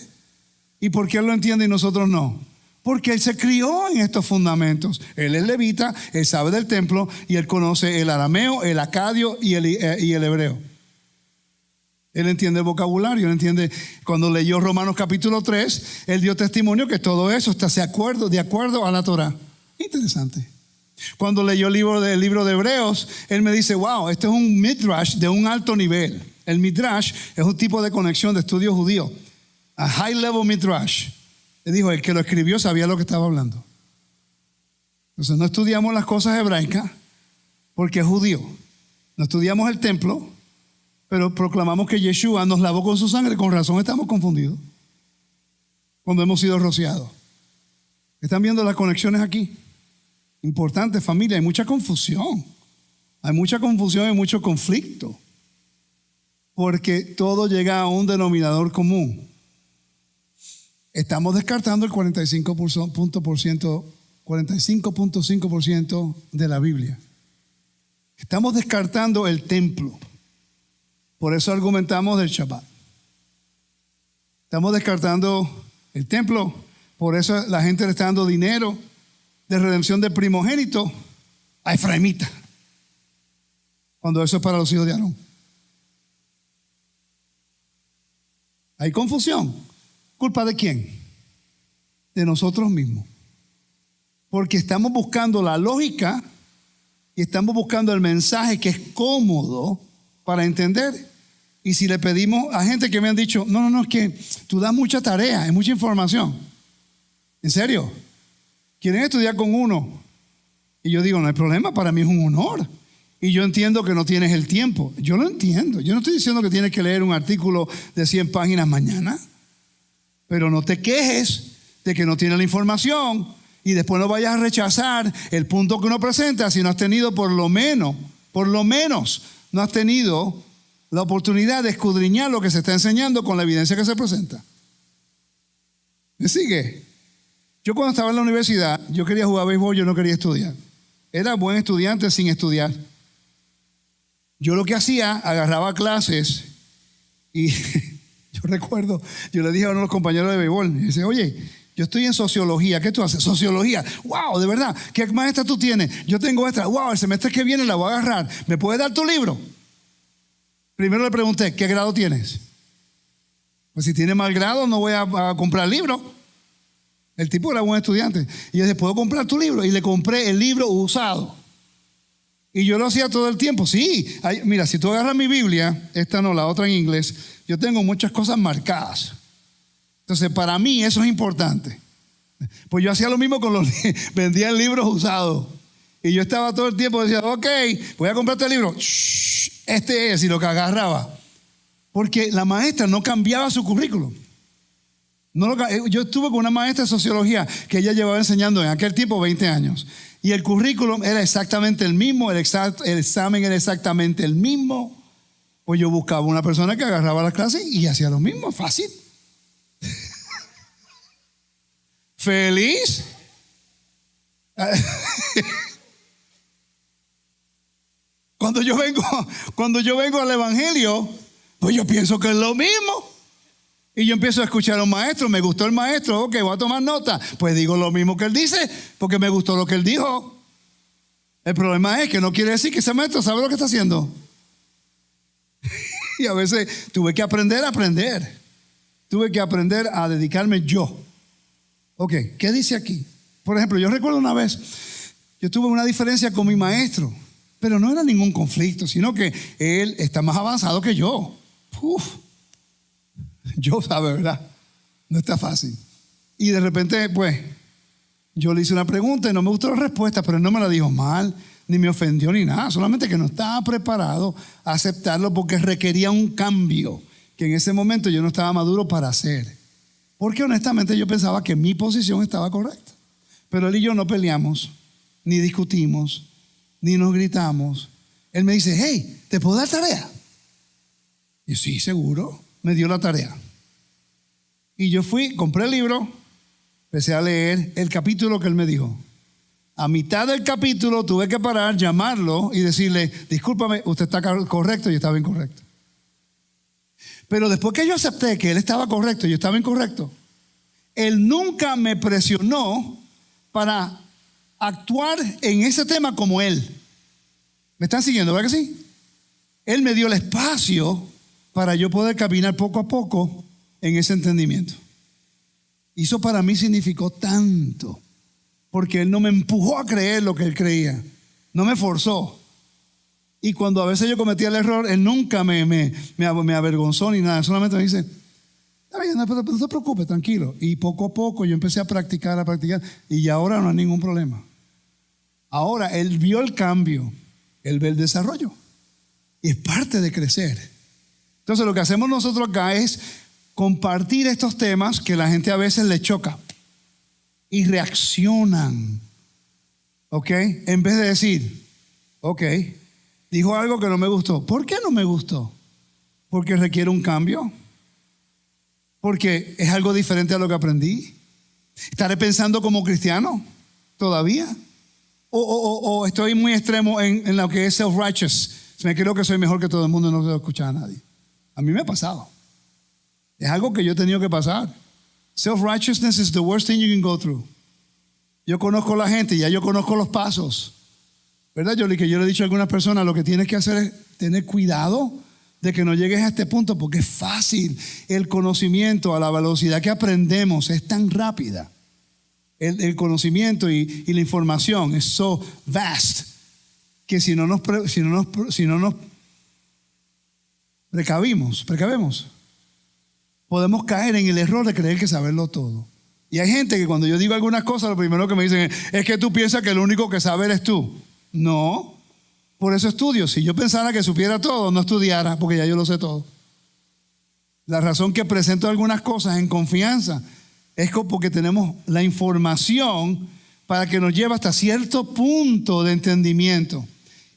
¿Y por qué él lo entiende y nosotros no? Porque él se crió en estos fundamentos. Él es levita, él sabe del templo y él conoce el arameo, el acadio y el hebreo. Él entiende el vocabulario, él entiende. Cuando leyó Romanos capítulo 3, él dio testimonio que todo eso está de acuerdo a la Torah. Interesante. Cuando leyó el libro de Hebreos, él me dice, wow, este es un midrash de un alto nivel. El midrash es un tipo de conexión de estudio judío. A high level midrash. Él dijo, el que lo escribió sabía lo que estaba hablando. Entonces no estudiamos las cosas hebraicas porque es judío. No estudiamos el templo, pero proclamamos que Yeshua nos lavó con su sangre. Con razón estamos confundidos cuando hemos sido rociados. ¿Están viendo las conexiones aquí? Importante, familia, hay mucha confusión. Hay mucha confusión y mucho conflicto. Porque todo llega a un denominador común. Estamos descartando el 45.5% de la Biblia. Estamos descartando el templo. Por eso argumentamos del Shabbat. Estamos descartando el templo. Por eso la gente le está dando dinero de redención de primogénito a Efraimita, cuando eso es para los hijos de Aarón. Hay confusión. ¿Culpa de quién? De nosotros mismos. Porque estamos buscando la lógica y estamos buscando el mensaje que es cómodo para entender. Y si le pedimos a gente que me han dicho, no, es que tú das mucha tarea, es mucha información. ¿En serio? Quieren estudiar con uno. Y yo digo, no hay problema, para mí es un honor. Y yo entiendo que no tienes el tiempo. Yo lo entiendo. Yo no estoy diciendo que tienes que leer un artículo de 100 páginas mañana. Pero no te quejes de que no tienes la información y después no vayas a rechazar el punto que uno presenta si no has tenido por lo menos, no has tenido la oportunidad de escudriñar lo que se está enseñando con la evidencia que se presenta. ¿Me sigue? Yo cuando estaba en la universidad, yo quería jugar béisbol, yo no quería estudiar. Era buen estudiante sin estudiar. Yo lo que hacía, agarraba clases y yo recuerdo, yo le dije a uno de los compañeros de béisbol, y dice, oye, yo estoy en sociología, ¿qué tú haces? Sociología, wow, de verdad, ¿qué maestra tú tienes? Yo tengo esta, wow, el semestre que viene la voy a agarrar, ¿me puedes dar tu libro? Primero le pregunté, ¿qué grado tienes? Pues si tiene mal grado no voy a comprar libro. El tipo era buen estudiante. Y yo dije, ¿puedo comprar tu libro? Y le compré el libro usado. Y yo lo hacía todo el tiempo. Sí, mira, si tú agarras mi Biblia, esta no, la otra en inglés, yo tengo muchas cosas marcadas. Entonces, para mí eso es importante. Pues yo hacía lo mismo con vendía libros usados. Y yo estaba todo el tiempo, decía, ok, voy a comprarte el libro. Shh, este es, y lo que agarraba. Porque la maestra no cambiaba su currículum. Yo estuve con una maestra de sociología que ella llevaba enseñando en aquel tiempo 20 años. Y el currículum era exactamente el mismo, el examen era exactamente el mismo. Pues yo buscaba una persona que agarraba las clases y hacía lo mismo, fácil. Feliz. Cuando yo vengo al evangelio, pues yo pienso que es lo mismo. Y yo empiezo a escuchar a un maestro, me gustó el maestro, ok, voy a tomar nota. Pues digo lo mismo que él dice, porque me gustó lo que él dijo. El problema es que no quiere decir que ese maestro sabe lo que está haciendo. Y a veces tuve que aprender a aprender. Tuve que aprender a dedicarme yo. Ok, ¿qué dice aquí? Por ejemplo, yo recuerdo una vez, yo tuve una diferencia con mi maestro, pero no era ningún conflicto, sino que él está más avanzado que yo. Yo sabe, ¿verdad? No está fácil. Y de repente, pues, yo le hice una pregunta y no me gustó la respuesta, pero él no me la dijo mal, ni me ofendió ni nada, solamente que no estaba preparado a aceptarlo porque requería un cambio que en ese momento yo no estaba maduro para hacer. Porque honestamente yo pensaba que mi posición estaba correcta. Pero él y yo no peleamos, ni discutimos, ni nos gritamos. Él me dice, hey, ¿te puedo dar tarea? Y yo, sí, seguro. Me dio la tarea. Y yo fui, compré el libro, empecé a leer el capítulo que él me dijo. A mitad del capítulo tuve que parar, llamarlo y decirle, discúlpame, usted está correcto y yo estaba incorrecto. Pero después que yo acepté que él estaba correcto y yo estaba incorrecto, él nunca me presionó para actuar en ese tema como él. ¿Me están siguiendo, verdad que sí? Él me dio el espacio para yo poder caminar poco a poco en ese entendimiento. Y eso para mí significó tanto, porque él no me empujó a creer lo que él creía, no me forzó. Y cuando a veces yo cometía el error, él nunca me avergonzó ni nada, solamente me dice, está bien, no se preocupe, tranquilo. Y poco a poco yo empecé a practicar, y ya ahora no hay ningún problema. Ahora él vio el cambio, él ve el desarrollo, y es parte de crecer. Entonces lo que hacemos nosotros acá es compartir estos temas que la gente a veces le choca y reaccionan, ¿ok? En vez de decir, ok, dijo algo que no me gustó. ¿Por qué no me gustó? Porque requiere un cambio, porque es algo diferente a lo que aprendí. ¿Estaré pensando como cristiano todavía? ¿O estoy muy extremo en lo que es self-righteous? Me creo que soy mejor que todo el mundo y no quiero escuchar a nadie. A mí me ha pasado. Es algo que yo he tenido que pasar. Self-righteousness is the worst thing you can go through. Yo conozco a la gente, ya yo conozco los pasos. ¿Verdad, Yoli? Que yo le he dicho a algunas personas, lo que tienes que hacer es tener cuidado de que no llegues a este punto, porque es fácil. El conocimiento a la velocidad que aprendemos es tan rápida. El conocimiento y la información es so vast que si no nos precavemos, podemos caer en el error de creer que saberlo todo. Y hay gente que cuando yo digo algunas cosas, lo primero que me dicen es que tú piensas que el único que sabe eres tú. No, por eso estudio. Si yo pensara que supiera todo, no estudiara, porque ya yo lo sé todo. La razón que presento algunas cosas en confianza es porque tenemos la información para que nos lleve hasta cierto punto de entendimiento.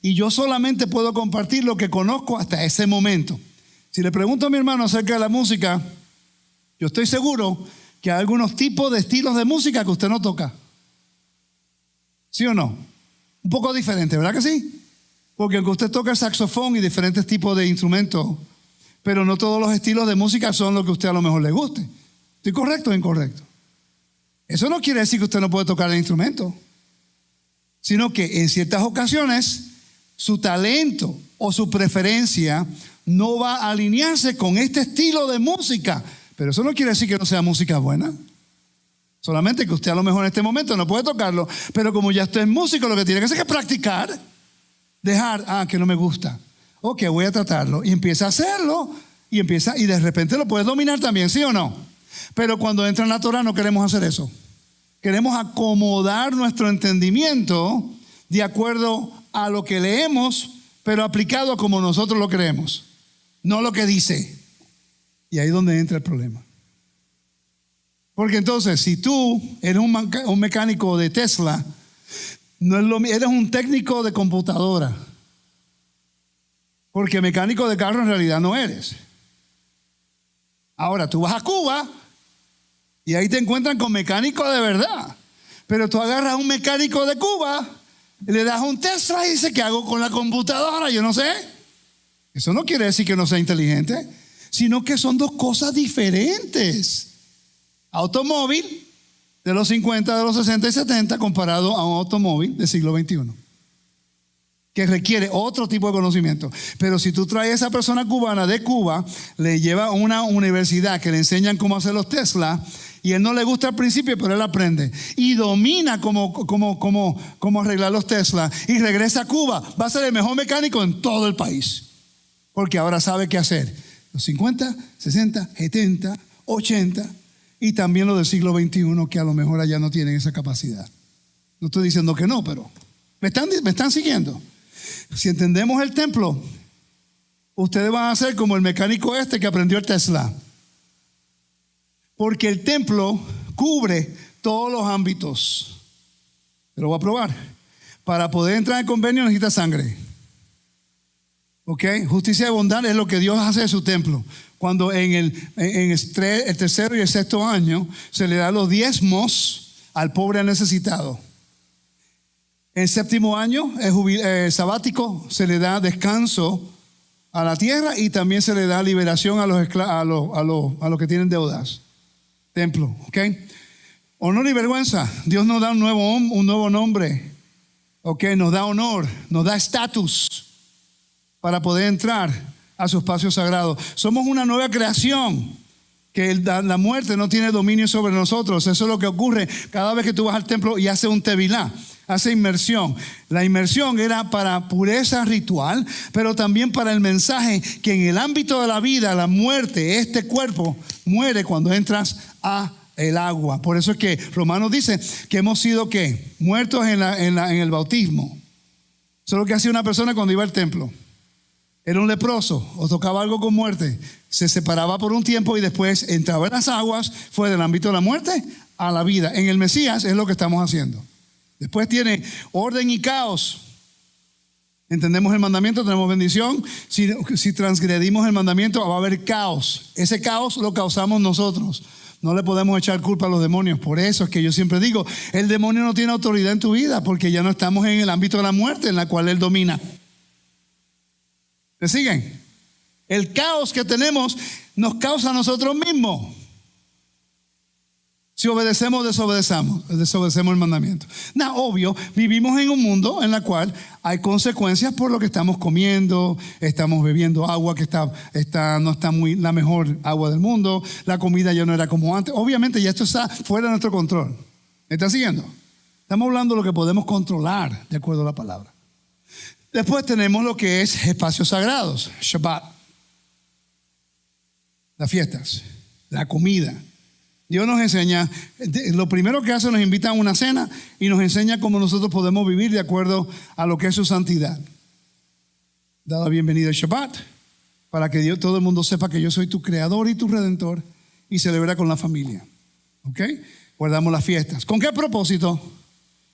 Y yo solamente puedo compartir lo que conozco hasta ese momento. Si le pregunto a mi hermano acerca de la música, yo estoy seguro que hay algunos tipos de estilos de música que usted no toca. ¿Sí o no? Un poco diferente, ¿verdad que sí? Porque aunque usted toca el saxofón y diferentes tipos de instrumentos, pero no todos los estilos de música son lo que a usted a lo mejor le guste. ¿Estoy correcto o incorrecto? Eso no quiere decir que usted no puede tocar el instrumento, sino que en ciertas ocasiones su talento o su preferencia no va a alinearse con este estilo de música. Pero eso no quiere decir que no sea música buena. Solamente que usted a lo mejor en este momento no puede tocarlo, pero como ya usted es músico, lo que tiene que hacer es practicar. Dejar, que no me gusta. Ok, voy a tratarlo. Y empieza a hacerlo y de repente lo puedes dominar también, ¿sí o no? Pero cuando entra en la Torah no queremos hacer eso. Queremos acomodar nuestro entendimiento de acuerdo a lo que leemos, pero aplicado a como nosotros lo creemos, no lo que dice. Y ahí es donde entra el problema. Porque entonces, si tú eres un mecánico de Tesla No es lo mismo, eres un técnico de computadora. Porque mecánico de carro en realidad no eres. Ahora, tú vas a Cuba y ahí te encuentran con mecánicos de verdad. Pero tú agarras a un mecánico de Cuba, le das un Tesla y dices, ¿qué hago con la computadora? Yo no sé. Eso no quiere decir que no sea inteligente, sino que son dos cosas diferentes. Automóvil de los 50, de los 60 y 70 comparado a un automóvil del siglo XXI, que requiere otro tipo de conocimiento. Pero si tú traes a esa persona cubana de Cuba, le lleva a una universidad que le enseñan cómo hacer los Tesla, y él no le gusta al principio, pero él aprende y domina cómo arreglar los Tesla, y regresa a Cuba, va a ser el mejor mecánico en todo el país, porque ahora sabe qué hacer. Los 50, 60, 70, 80 y también los del siglo XXI, que a lo mejor allá no tienen esa capacidad. No estoy diciendo que no, pero me están siguiendo. Si entendemos el templo, ustedes van a ser como el mecánico que aprendió el Tesla. Porque el templo cubre todos los ámbitos. Te lo voy a probar. Para poder entrar en convenio necesita sangre. ¿Ok? Justicia y bondad es lo que Dios hace de su templo. Cuando en el tercero y el sexto año se le da los diezmos al pobre necesitado. En el séptimo año, el sabático, se le da descanso a la tierra y también se le da liberación a los que tienen deudas. Templo, ¿ok? Honor y vergüenza. Dios nos da un nuevo nombre, ¿ok? Nos da honor, nos da estatus para poder entrar a su espacio sagrado. Somos una nueva creación, que la muerte no tiene dominio sobre nosotros. Eso es lo que ocurre cada vez que tú vas al templo y haces un tevilá, hace inmersión. La inmersión era para pureza ritual, pero también para el mensaje que en el ámbito de la vida, la muerte, este cuerpo muere cuando entras a el agua. Por eso es que Romanos dice que hemos sido ¿qué? Muertos en el bautismo. Eso es lo que hacía una persona cuando iba al templo. Era un leproso o tocaba algo con muerte, se separaba por un tiempo y después entraba en las aguas. Fue del ámbito de la muerte a la vida. En el Mesías es lo que estamos haciendo. Después tiene orden y caos. Entendemos el mandamiento, tenemos bendición. Si transgredimos el mandamiento, va a haber caos. Ese caos lo causamos nosotros. No le podemos echar culpa a los demonios. Por eso es que yo siempre digo, el demonio no tiene autoridad en tu vida, porque ya no estamos en el ámbito de la muerte en la cual él domina. ¿Me siguen? El caos que tenemos nos causa a nosotros mismos. Si obedecemos, desobedecemos el mandamiento. Obvio, vivimos en un mundo en el cual hay consecuencias por lo que estamos comiendo, estamos bebiendo agua que no está muy la mejor agua del mundo, la comida ya no era como antes. Obviamente ya esto está fuera de nuestro control. ¿Me están siguiendo? Estamos hablando de lo que podemos controlar de acuerdo a la palabra. Después tenemos lo que es espacios sagrados, Shabbat, las fiestas, la comida. Dios nos enseña, lo primero que hace, nos invita a una cena y nos enseña cómo nosotros podemos vivir de acuerdo a lo que es su santidad. Da la bienvenida al Shabbat, para que todo el mundo sepa que yo soy tu creador y tu redentor, y celebra con la familia. ¿Ok? Guardamos las fiestas. ¿Con qué propósito?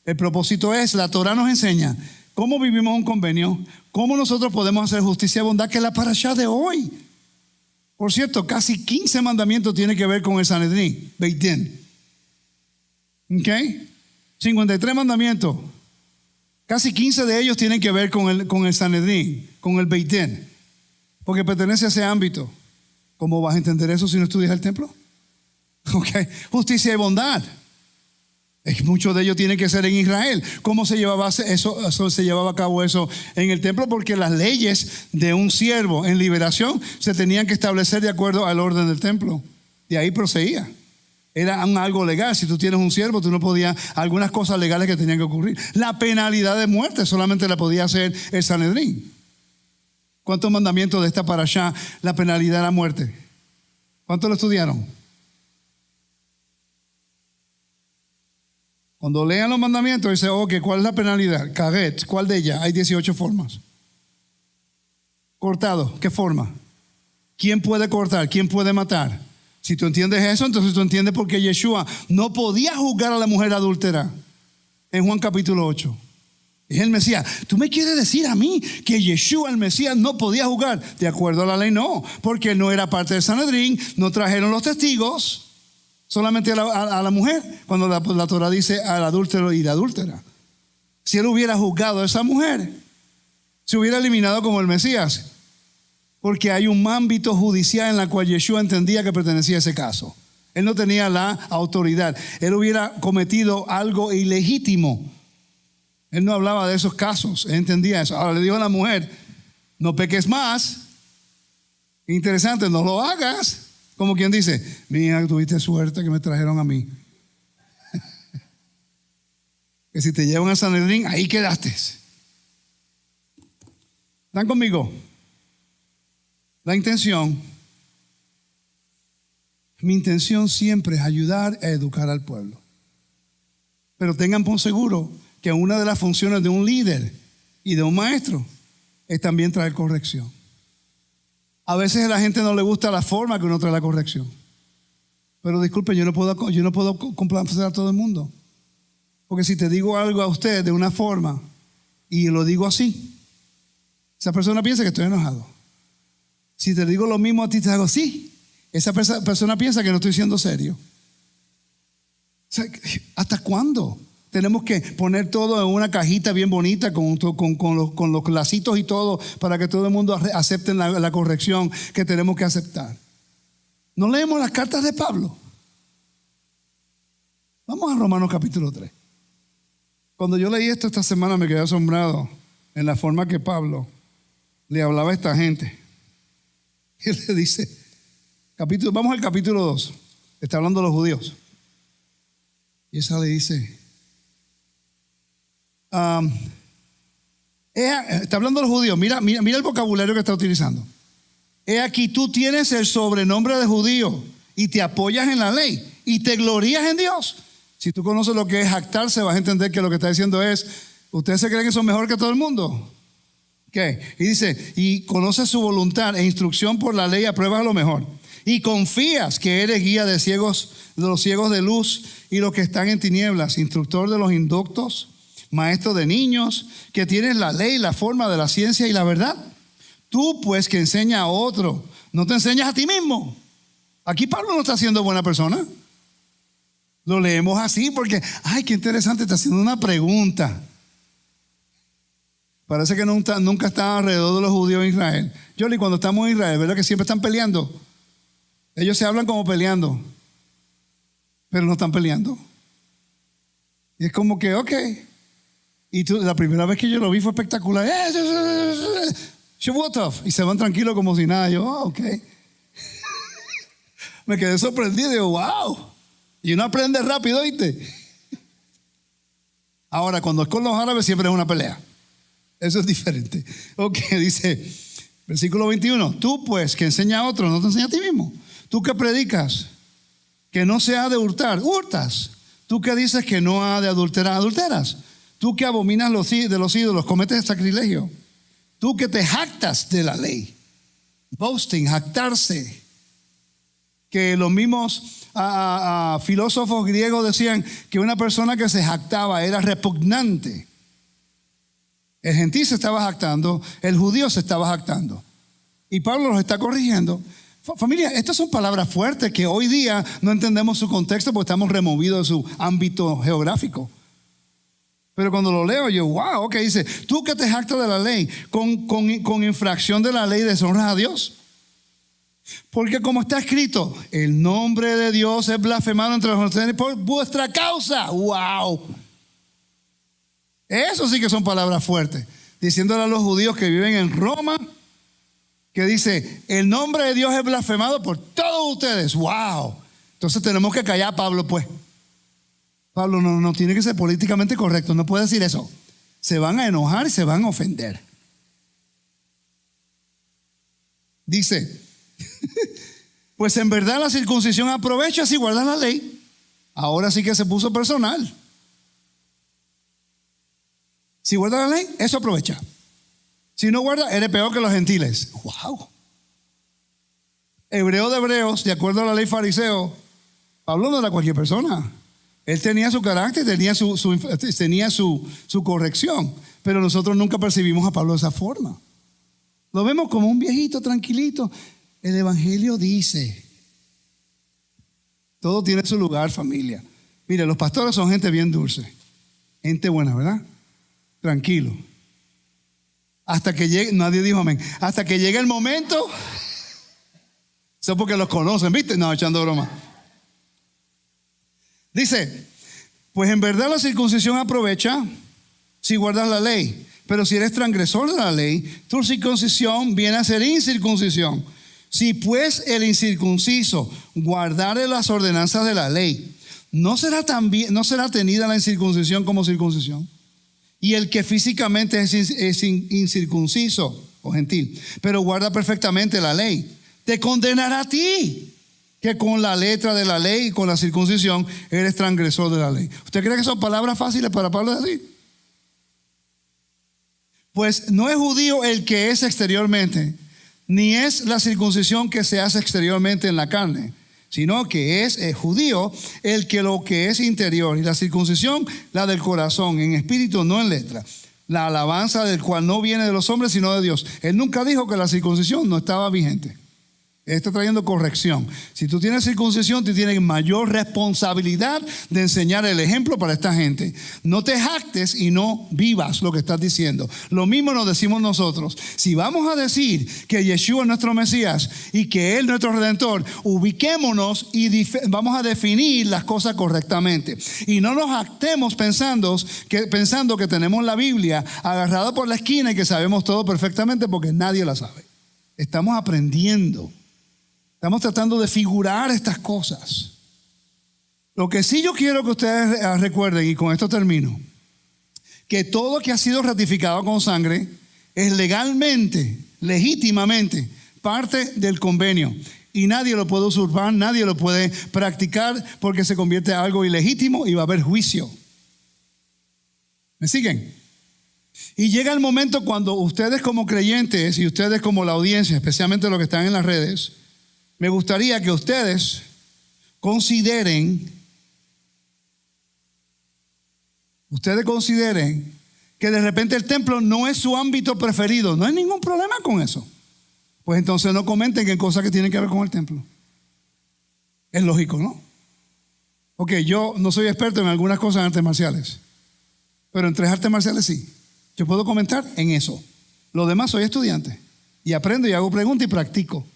El propósito es, la Torah nos enseña cómo vivimos un convenio, cómo nosotros podemos hacer justicia y bondad, que es la parashá de hoy. Por cierto, casi 15 mandamientos tienen que ver con el Sanedrín, Beit Din. ¿Ok? 53 mandamientos. Casi 15 de ellos tienen que ver con el Sanedrín, con el Beit Din, porque pertenece a ese ámbito. ¿Cómo vas a entender eso si no estudias el templo? ¿Ok? Justicia y bondad. Muchos de ellos tienen que ser en Israel. ¿Cómo se llevaba eso? Se llevaba a cabo eso en el templo, porque las leyes de un siervo en liberación se tenían que establecer de acuerdo al orden del templo. De ahí procedía. Era algo legal. Si tú tienes un siervo, tú no podías, algunas cosas legales que tenían que ocurrir. La penalidad de muerte solamente la podía hacer el Sanedrín. ¿Cuántos mandamientos de esta parashá la penalidad de la muerte? ¿Cuántos lo estudiaron? Cuando lean los mandamientos, dice, ok, ¿cuál es la penalidad? Karet, ¿cuál de ellas? Hay 18 formas. Cortado, ¿qué forma? ¿Quién puede cortar? ¿Quién puede matar? Si tú entiendes eso, entonces tú entiendes por qué Yeshua no podía juzgar a la mujer adúltera en Juan capítulo 8. Es el Mesías. ¿Tú me quieres decir a mí que Yeshua, el Mesías, no podía jugar? De acuerdo a la ley, no, porque él no era parte del Sanedrín, no trajeron los testigos, solamente a la mujer, cuando la Torah dice al adúltero y la adúltera. Si él hubiera juzgado a esa mujer, se hubiera eliminado como el Mesías, porque hay un ámbito judicial en la cual Yeshua entendía que pertenecía a ese caso. Él no tenía la autoridad. Él hubiera cometido algo ilegítimo. Él no hablaba de esos casos, él entendía eso. Ahora le dijo a la mujer, no peques más. Interesante, no lo hagas. Como quien dice, mira, tuviste suerte que me trajeron a mí. Que si te llevan a Sanedrín, ahí quedaste. ¿Están conmigo? La intención, mi intención siempre es ayudar a educar al pueblo. Pero tengan por seguro que una de las funciones de un líder y de un maestro es también traer corrección. A veces a la gente no le gusta la forma que uno trae la corrección. Pero disculpen, yo no puedo complacer a todo el mundo. Porque si te digo algo a usted de una forma y lo digo así, esa persona piensa que estoy enojado. Si te digo lo mismo a ti, te hago así, esa persona piensa que no estoy siendo serio. O sea, ¿hasta cuándo? Tenemos que poner todo en una cajita bien bonita con los lacitos y todo para que todo el mundo acepte la corrección que tenemos que aceptar. ¿No leemos las cartas de Pablo? Vamos a Romanos capítulo 3. Cuando yo leí esto esta semana me quedé asombrado en la forma que Pablo le hablaba a esta gente. Y él le dice, vamos al capítulo 2. Está hablando de los judíos. Y esa le dice, está hablando de los judíos. Mira el vocabulario que está utilizando. He aquí, tú tienes el sobrenombre de judío y te apoyas en la ley y te glorías en Dios. Si tú conoces lo que es jactarse, vas a entender que lo que está diciendo es, ¿ustedes se creen que son mejor que todo el mundo? ¿Qué? Y dice, y conoces su voluntad e instrucción por la ley, apruebas lo mejor. Y confías que eres guía de los ciegos de luz y los que están en tinieblas, instructor de los inductos, maestro de niños, que tienes la ley, la forma de la ciencia y la verdad. Tú pues que enseñas a otro, no te enseñas a ti mismo. Aquí Pablo no está siendo buena persona. Lo leemos así porque, ay, qué interesante, está haciendo una pregunta. Parece que nunca estaba alrededor de los judíos en Israel. Yoli, cuando estamos en Israel, ¿verdad que siempre están peleando? Ellos se hablan como peleando, pero no están peleando. Y es como que, ok. Y la primera vez que yo lo vi fue espectacular. Shavuotov. Y se van tranquilos como si nada. Yo, ok. Me quedé sorprendido. Digo, wow. Y uno aprende rápido, ¿oíste? Ahora, cuando es con los árabes siempre es una pelea. Eso es diferente. Ok, dice, versículo 21. Tú pues que enseñas a otros, no te enseñas a ti mismo. Tú que predicas que no se ha de hurtar, hurtas. Tú que dices que no ha de adulterar, adulteras. Tú que abominas de los ídolos, cometes sacrilegio. Tú que te jactas de la ley. Boasting, jactarse. Que los mismos filósofos griegos decían que una persona que se jactaba era repugnante. El gentil se estaba jactando, el judío se estaba jactando. Y Pablo los está corrigiendo. Familia, estas son palabras fuertes que hoy día no entendemos su contexto porque estamos removidos de su ámbito geográfico. Pero cuando lo leo yo, wow, ok, dice, tú que te jactas de la ley, con infracción de la ley deshonras a Dios. Porque como está escrito, el nombre de Dios es blasfemado entre los ustedes por vuestra causa. Wow. Eso sí que son palabras fuertes. Diciéndole a los judíos que viven en Roma, que dice, el nombre de Dios es blasfemado por todos ustedes. Wow. Entonces tenemos que callar a Pablo, pues. Pablo no tiene que ser políticamente correcto, no puede decir eso. Se van a enojar y se van a ofender. Dice, pues en verdad la circuncisión aprovecha si guardas la ley. Ahora sí que se puso personal. Si guardas la ley, eso aprovecha. Si no guardas, eres peor que los gentiles. Wow. Hebreo de hebreos, de acuerdo a la ley fariseo, Pablo no era cualquier persona. Él tenía su carácter, tenía su corrección, pero nosotros nunca percibimos a Pablo de esa forma. Lo vemos como un viejito tranquilito. El Evangelio dice, todo tiene su lugar, familia. Mire, los pastores son gente bien dulce, gente buena, ¿verdad? Tranquilo. Hasta que llegue, nadie dijo amén, hasta que llegue el momento, eso es porque los conocen, ¿viste? No, echando broma. Dice, pues en verdad la circuncisión aprovecha si guardas la ley, pero si eres transgresor de la ley, tu circuncisión viene a ser incircuncisión. Si pues el incircunciso guardare las ordenanzas de la ley, ¿no será tenida la incircuncisión como circuncisión? Y el que físicamente es incircunciso o gentil, pero guarda perfectamente la ley, te condenará a ti, que con la letra de la ley y con la circuncisión eres transgresor de la ley. ¿Usted cree que son palabras fáciles para Pablo decir? Pues no es judío el que es exteriormente, ni es la circuncisión que se hace exteriormente en la carne, sino que es judío el que lo que es interior, y la circuncisión la del corazón, en espíritu, no en letra, la alabanza del cual no viene de los hombres sino de Dios. Él nunca dijo que la circuncisión no estaba vigente. Él está trayendo corrección. Si tú tienes circuncisión, tú tienes mayor responsabilidad de enseñar el ejemplo para esta gente. No te jactes y no vivas lo que estás diciendo. Lo mismo nos decimos nosotros. Si vamos a decir que Yeshua es nuestro Mesías y que Él es nuestro Redentor, ubiquémonos y vamos a definir las cosas correctamente. Y no nos jactemos pensando que tenemos la Biblia agarrada por la esquina y que sabemos todo perfectamente, porque nadie la sabe. Estamos aprendiendo. Estamos tratando de figurar estas cosas. Lo que sí yo quiero que ustedes recuerden, y con esto termino, que todo que ha sido ratificado con sangre es legalmente, legítimamente, parte del convenio. Y nadie lo puede usurpar, nadie lo puede practicar, porque se convierte en algo ilegítimo y va a haber juicio. ¿Me siguen? Y llega el momento cuando ustedes como creyentes y ustedes como la audiencia, especialmente los que están en las redes, me gustaría que ustedes consideren que de repente el templo no es su ámbito preferido. No hay ningún problema con eso. Pues entonces no comenten en cosas que tienen que ver con el templo. Es lógico, ¿no? Ok, yo no soy experto en algunas cosas en artes marciales, pero en 3 artes marciales sí. Yo puedo comentar en eso. Lo demás, soy estudiante y aprendo y hago preguntas y practico.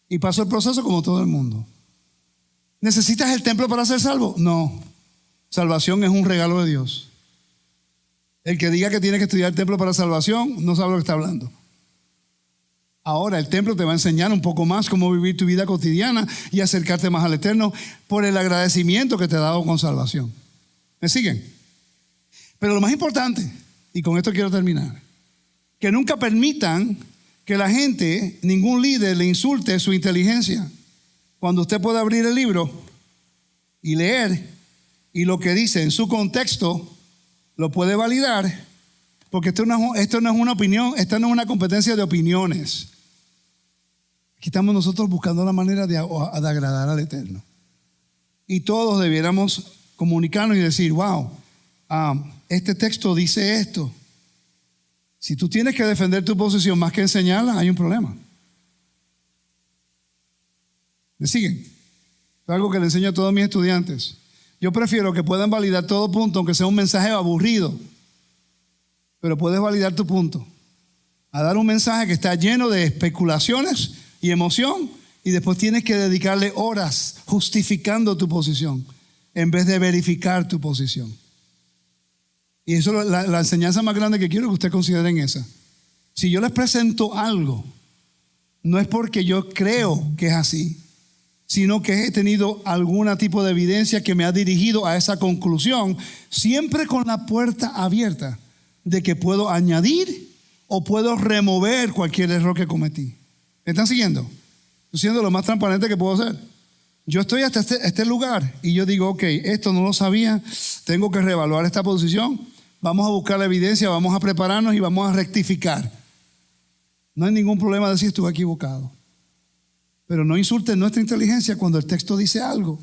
Y paso el proceso como todo el mundo. ¿Necesitas el templo para ser salvo? No. Salvación es un regalo de Dios. El que diga que tiene que estudiar el templo para salvación no sabe lo que está hablando. Ahora el templo te va a enseñar un poco más cómo vivir tu vida cotidiana y acercarte más al Eterno por el agradecimiento que te ha dado con salvación. ¿Me siguen? Pero lo más importante, y con esto quiero terminar, que nunca permitan que la gente, ningún líder le insulte su inteligencia. Cuando usted puede abrir el libro y leer, y lo que dice en su contexto lo puede validar, porque esto no es una opinión, esta no es una competencia de opiniones. Aquí estamos nosotros buscando la manera de agradar al Eterno. Y todos debiéramos comunicarnos y decir, wow, este texto dice esto. Si tú tienes que defender tu posición más que enseñarla, hay un problema. ¿Me siguen? Es algo que le enseño a todos mis estudiantes. Yo prefiero que puedan validar todo punto, aunque sea un mensaje aburrido, pero puedes validar tu punto. A dar un mensaje que está lleno de especulaciones y emoción, y después tienes que dedicarle horas justificando tu posición en vez de verificar tu posición. Y eso es la enseñanza más grande que quiero que ustedes consideren esa. Si yo les presento algo, no es porque yo creo que es así, sino que he tenido algún tipo de evidencia que me ha dirigido a esa conclusión, siempre con la puerta abierta de que puedo añadir o puedo remover cualquier error que cometí. ¿Me están siguiendo? Estoy siendo lo más transparente que puedo ser. Yo estoy hasta este lugar y yo digo, ok, esto no lo sabía, tengo que reevaluar esta posición, vamos a buscar la evidencia, vamos a prepararnos y vamos a rectificar. No hay ningún problema de decir estuve equivocado. Pero no insulten nuestra inteligencia cuando el texto dice algo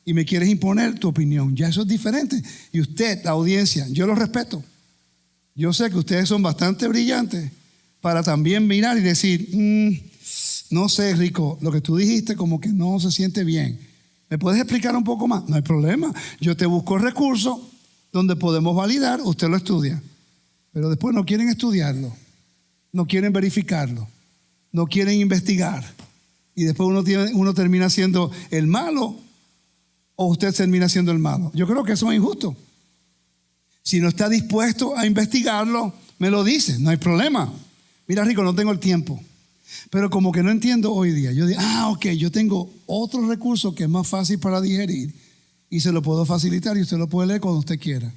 y me quieres imponer tu opinión. Ya eso es diferente. Y usted, la audiencia, yo lo respeto. Yo sé que ustedes son bastante brillantes para también mirar y decir, no sé, Rico, lo que tú dijiste como que no se siente bien. ¿Me puedes explicar un poco más? No hay problema. Yo te busco recursos donde podemos validar, usted lo estudia. Pero después no quieren estudiarlo, no quieren verificarlo, no quieren investigar. Y después uno termina siendo el malo o usted termina siendo el malo. Yo creo que eso es injusto. Si no está dispuesto a investigarlo, me lo dice, no hay problema. Mira, Rico, no tengo el tiempo. Pero como que no entiendo hoy día. Yo digo, ok, yo tengo otro recurso que es más fácil para digerir y se lo puedo facilitar y usted lo puede leer cuando usted quiera.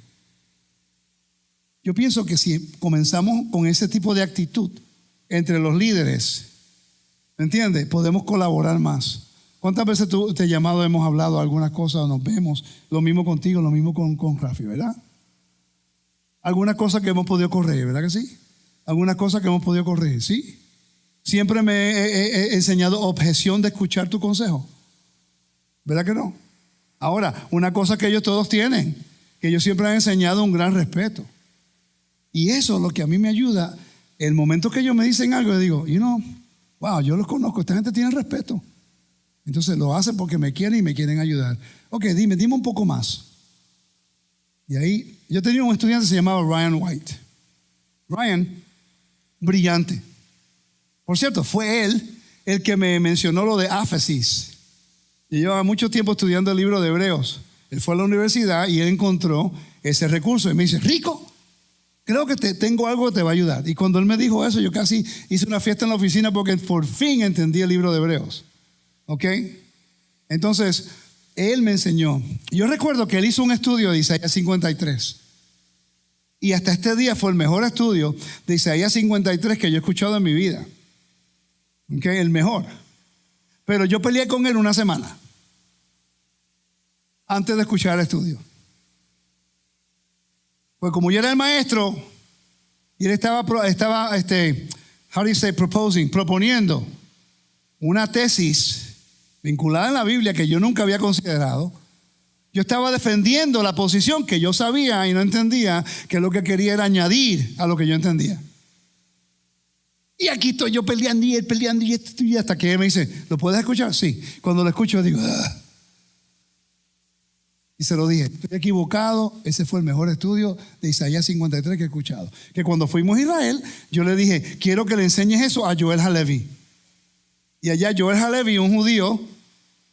Yo pienso que si comenzamos con ese tipo de actitud entre los líderes, ¿me entiendes? Podemos colaborar más. ¿Cuántas veces tú te has llamado, hemos hablado algunas cosas, nos vemos? Lo mismo contigo, lo mismo con Rafi, ¿verdad? Algunas cosas que hemos podido corregir, ¿verdad que sí? Algunas cosas que hemos podido corregir, ¿sí? Siempre me he enseñado objeción de escuchar tu consejo. ¿Verdad que no? Ahora, una cosa que ellos todos tienen, que ellos siempre han enseñado un gran respeto. Y eso es lo que a mí me ayuda. El momento que ellos me dicen algo, yo digo, wow, yo los conozco, esta gente tiene respeto. Entonces lo hacen porque me quieren y me quieren ayudar. Ok, dime un poco más. Y ahí, yo tenía un estudiante que se llamaba Ryan White. Ryan, brillante. Por cierto, fue él el que me mencionó lo de Éfesis. Yo llevaba mucho tiempo estudiando el libro de Hebreos. Él fue a la universidad y él encontró ese recurso. Y me dice, Rico, creo que tengo algo que te va a ayudar. Y cuando él me dijo eso, yo casi hice una fiesta en la oficina porque por fin entendí el libro de Hebreos. ¿Ok? Entonces, él me enseñó. Yo recuerdo que él hizo un estudio de Isaías 53. Y hasta este día fue el mejor estudio de Isaías 53 que yo he escuchado en mi vida. ¿Ok? El mejor. Pero yo peleé con él una semana antes de escuchar el estudio. Pues como yo era el maestro y él estaba proponiendo una tesis vinculada en la Biblia que yo nunca había considerado, yo estaba defendiendo la posición que yo sabía y no entendía, que lo que quería era añadir a lo que yo entendía. Y aquí estoy yo peleando y él peleando y hasta que él me dice, ¿lo puedes escuchar? Sí. Cuando lo escucho digo, ¡ah! Y se lo dije, estoy equivocado, ese fue el mejor estudio de Isaías 53 que he escuchado. Que cuando fuimos a Israel, yo le dije, quiero que le enseñes eso a Joel Halevi. Y allá Joel Halevi, un judío,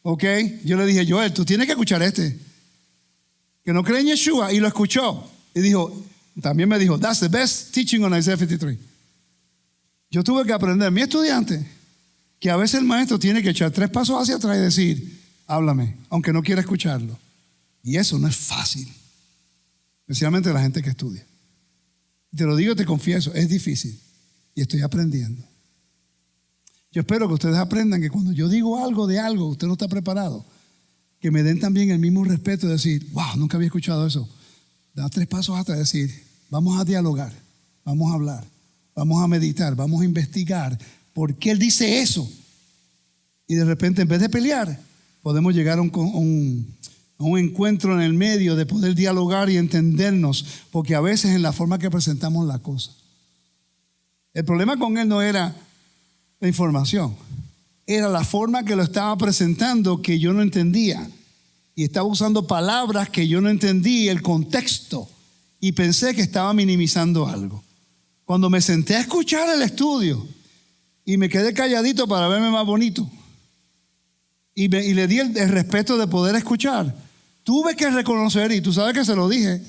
ok, yo le dije, Joel, tú tienes que escuchar que no cree en Yeshua, y lo escuchó. Y dijo, también me dijo, that's the best teaching on Isaiah 53. Yo tuve que aprender, mi estudiante, que a veces el maestro tiene que echar 3 pasos hacia atrás y decir, háblame, aunque no quiera escucharlo. Y eso no es fácil, especialmente la gente que estudia. Te lo digo, te confieso, es difícil y estoy aprendiendo. Yo espero que ustedes aprendan que cuando yo digo algo de algo, usted no está preparado, que me den también el mismo respeto de decir, wow, nunca había escuchado eso. Da 3 pasos atrás y decir, vamos a dialogar, vamos a hablar, vamos a meditar, vamos a investigar por qué él dice eso. Y de repente, en vez de pelear, podemos llegar a un encuentro en el medio de poder dialogar y entendernos, porque a veces en la forma que presentamos la cosa. El problema con él no era la información, era la forma que lo estaba presentando que yo no entendía, y estaba usando palabras que yo no entendí el contexto y pensé que estaba minimizando algo. Cuando me senté a escuchar el estudio y me quedé calladito para verme más bonito y le di el respeto de poder escuchar, tuve que reconocer, y tú sabes que se lo dije,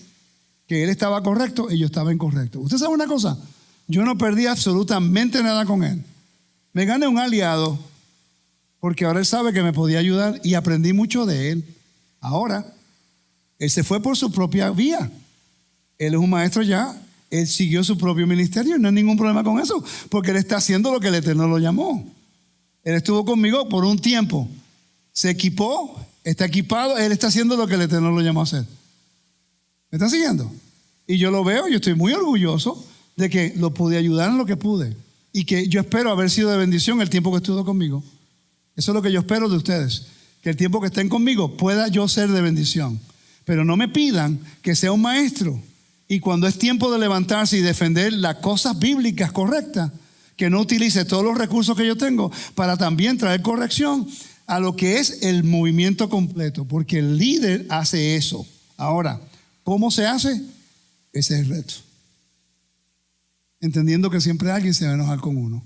que él estaba correcto y yo estaba incorrecto. ¿Usted sabe una cosa? Yo no perdí absolutamente nada con él. Me gané un aliado porque ahora él sabe que me podía ayudar y aprendí mucho de él. Ahora, él se fue por su propia vía. Él es un maestro ya. Él siguió su propio ministerio y no hay ningún problema con eso, porque él está haciendo lo que el Eterno lo llamó. Él estuvo conmigo por un tiempo. Se equipó, está equipado, él está haciendo lo que el Eterno lo llamó a hacer. ¿Me está siguiendo? Y yo lo veo, yo estoy muy orgulloso de que lo pude ayudar en lo que pude. Y que yo espero haber sido de bendición el tiempo que estuvo conmigo. Eso es lo que yo espero de ustedes. que el tiempo que estén conmigo pueda yo ser de bendición. Pero no me pidan que sea un maestro. Y cuando es tiempo de levantarse y defender las cosas bíblicas correctas, que no utilice todos los recursos que yo tengo para también traer corrección a lo que es el movimiento completo, porque el líder hace eso. Ahora, ¿cómo se hace? Ese es el reto. Entendiendo que siempre alguien se va a enojar con uno.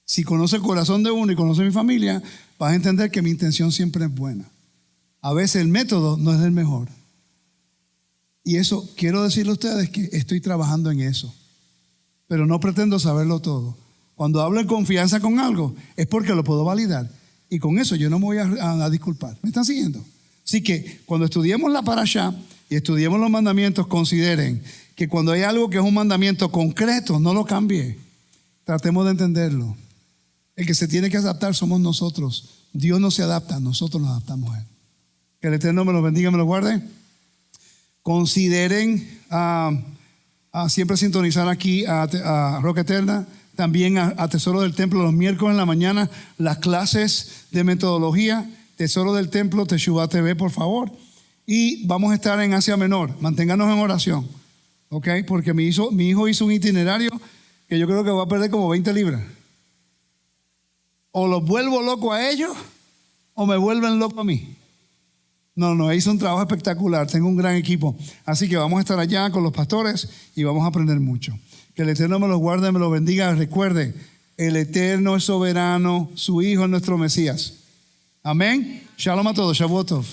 Si conoce el corazón de uno y conoce mi familia, vas a entender que mi intención siempre es buena. A veces el método no es el mejor. Y eso, quiero decirle a ustedes que estoy trabajando en eso. Pero no pretendo saberlo todo. Cuando hablo en confianza con algo, es porque lo puedo validar. Y con eso yo no me voy a disculpar. ¿Me están siguiendo? Así que cuando estudiemos la parashá y estudiemos los mandamientos, consideren que cuando hay algo que es un mandamiento concreto, no lo cambie. Tratemos de entenderlo. El que se tiene que adaptar somos nosotros. Dios no se adapta, nosotros nos adaptamos a Él. Que el Eterno me los bendiga, me los guarde. Consideren siempre sintonizar aquí a Roca Eterna, también a Tesoro del Templo los miércoles en la mañana, las clases de metodología, Tesoro del Templo, Teshuvah TV, por favor. Y vamos a estar en Asia Menor, manténganos en oración, ¿ok? Porque mi hijo hizo un itinerario que yo creo que va a perder como 20 libras. O los vuelvo loco a ellos o me vuelven loco a mí. No, hizo un trabajo espectacular. Tengo un gran equipo. Así que vamos a estar allá con los pastores y vamos a aprender mucho. Que el Eterno me los guarde, me los bendiga. Recuerde, el Eterno es soberano, su Hijo es nuestro Mesías. Amén. Shalom a todos. Shavuot Tov.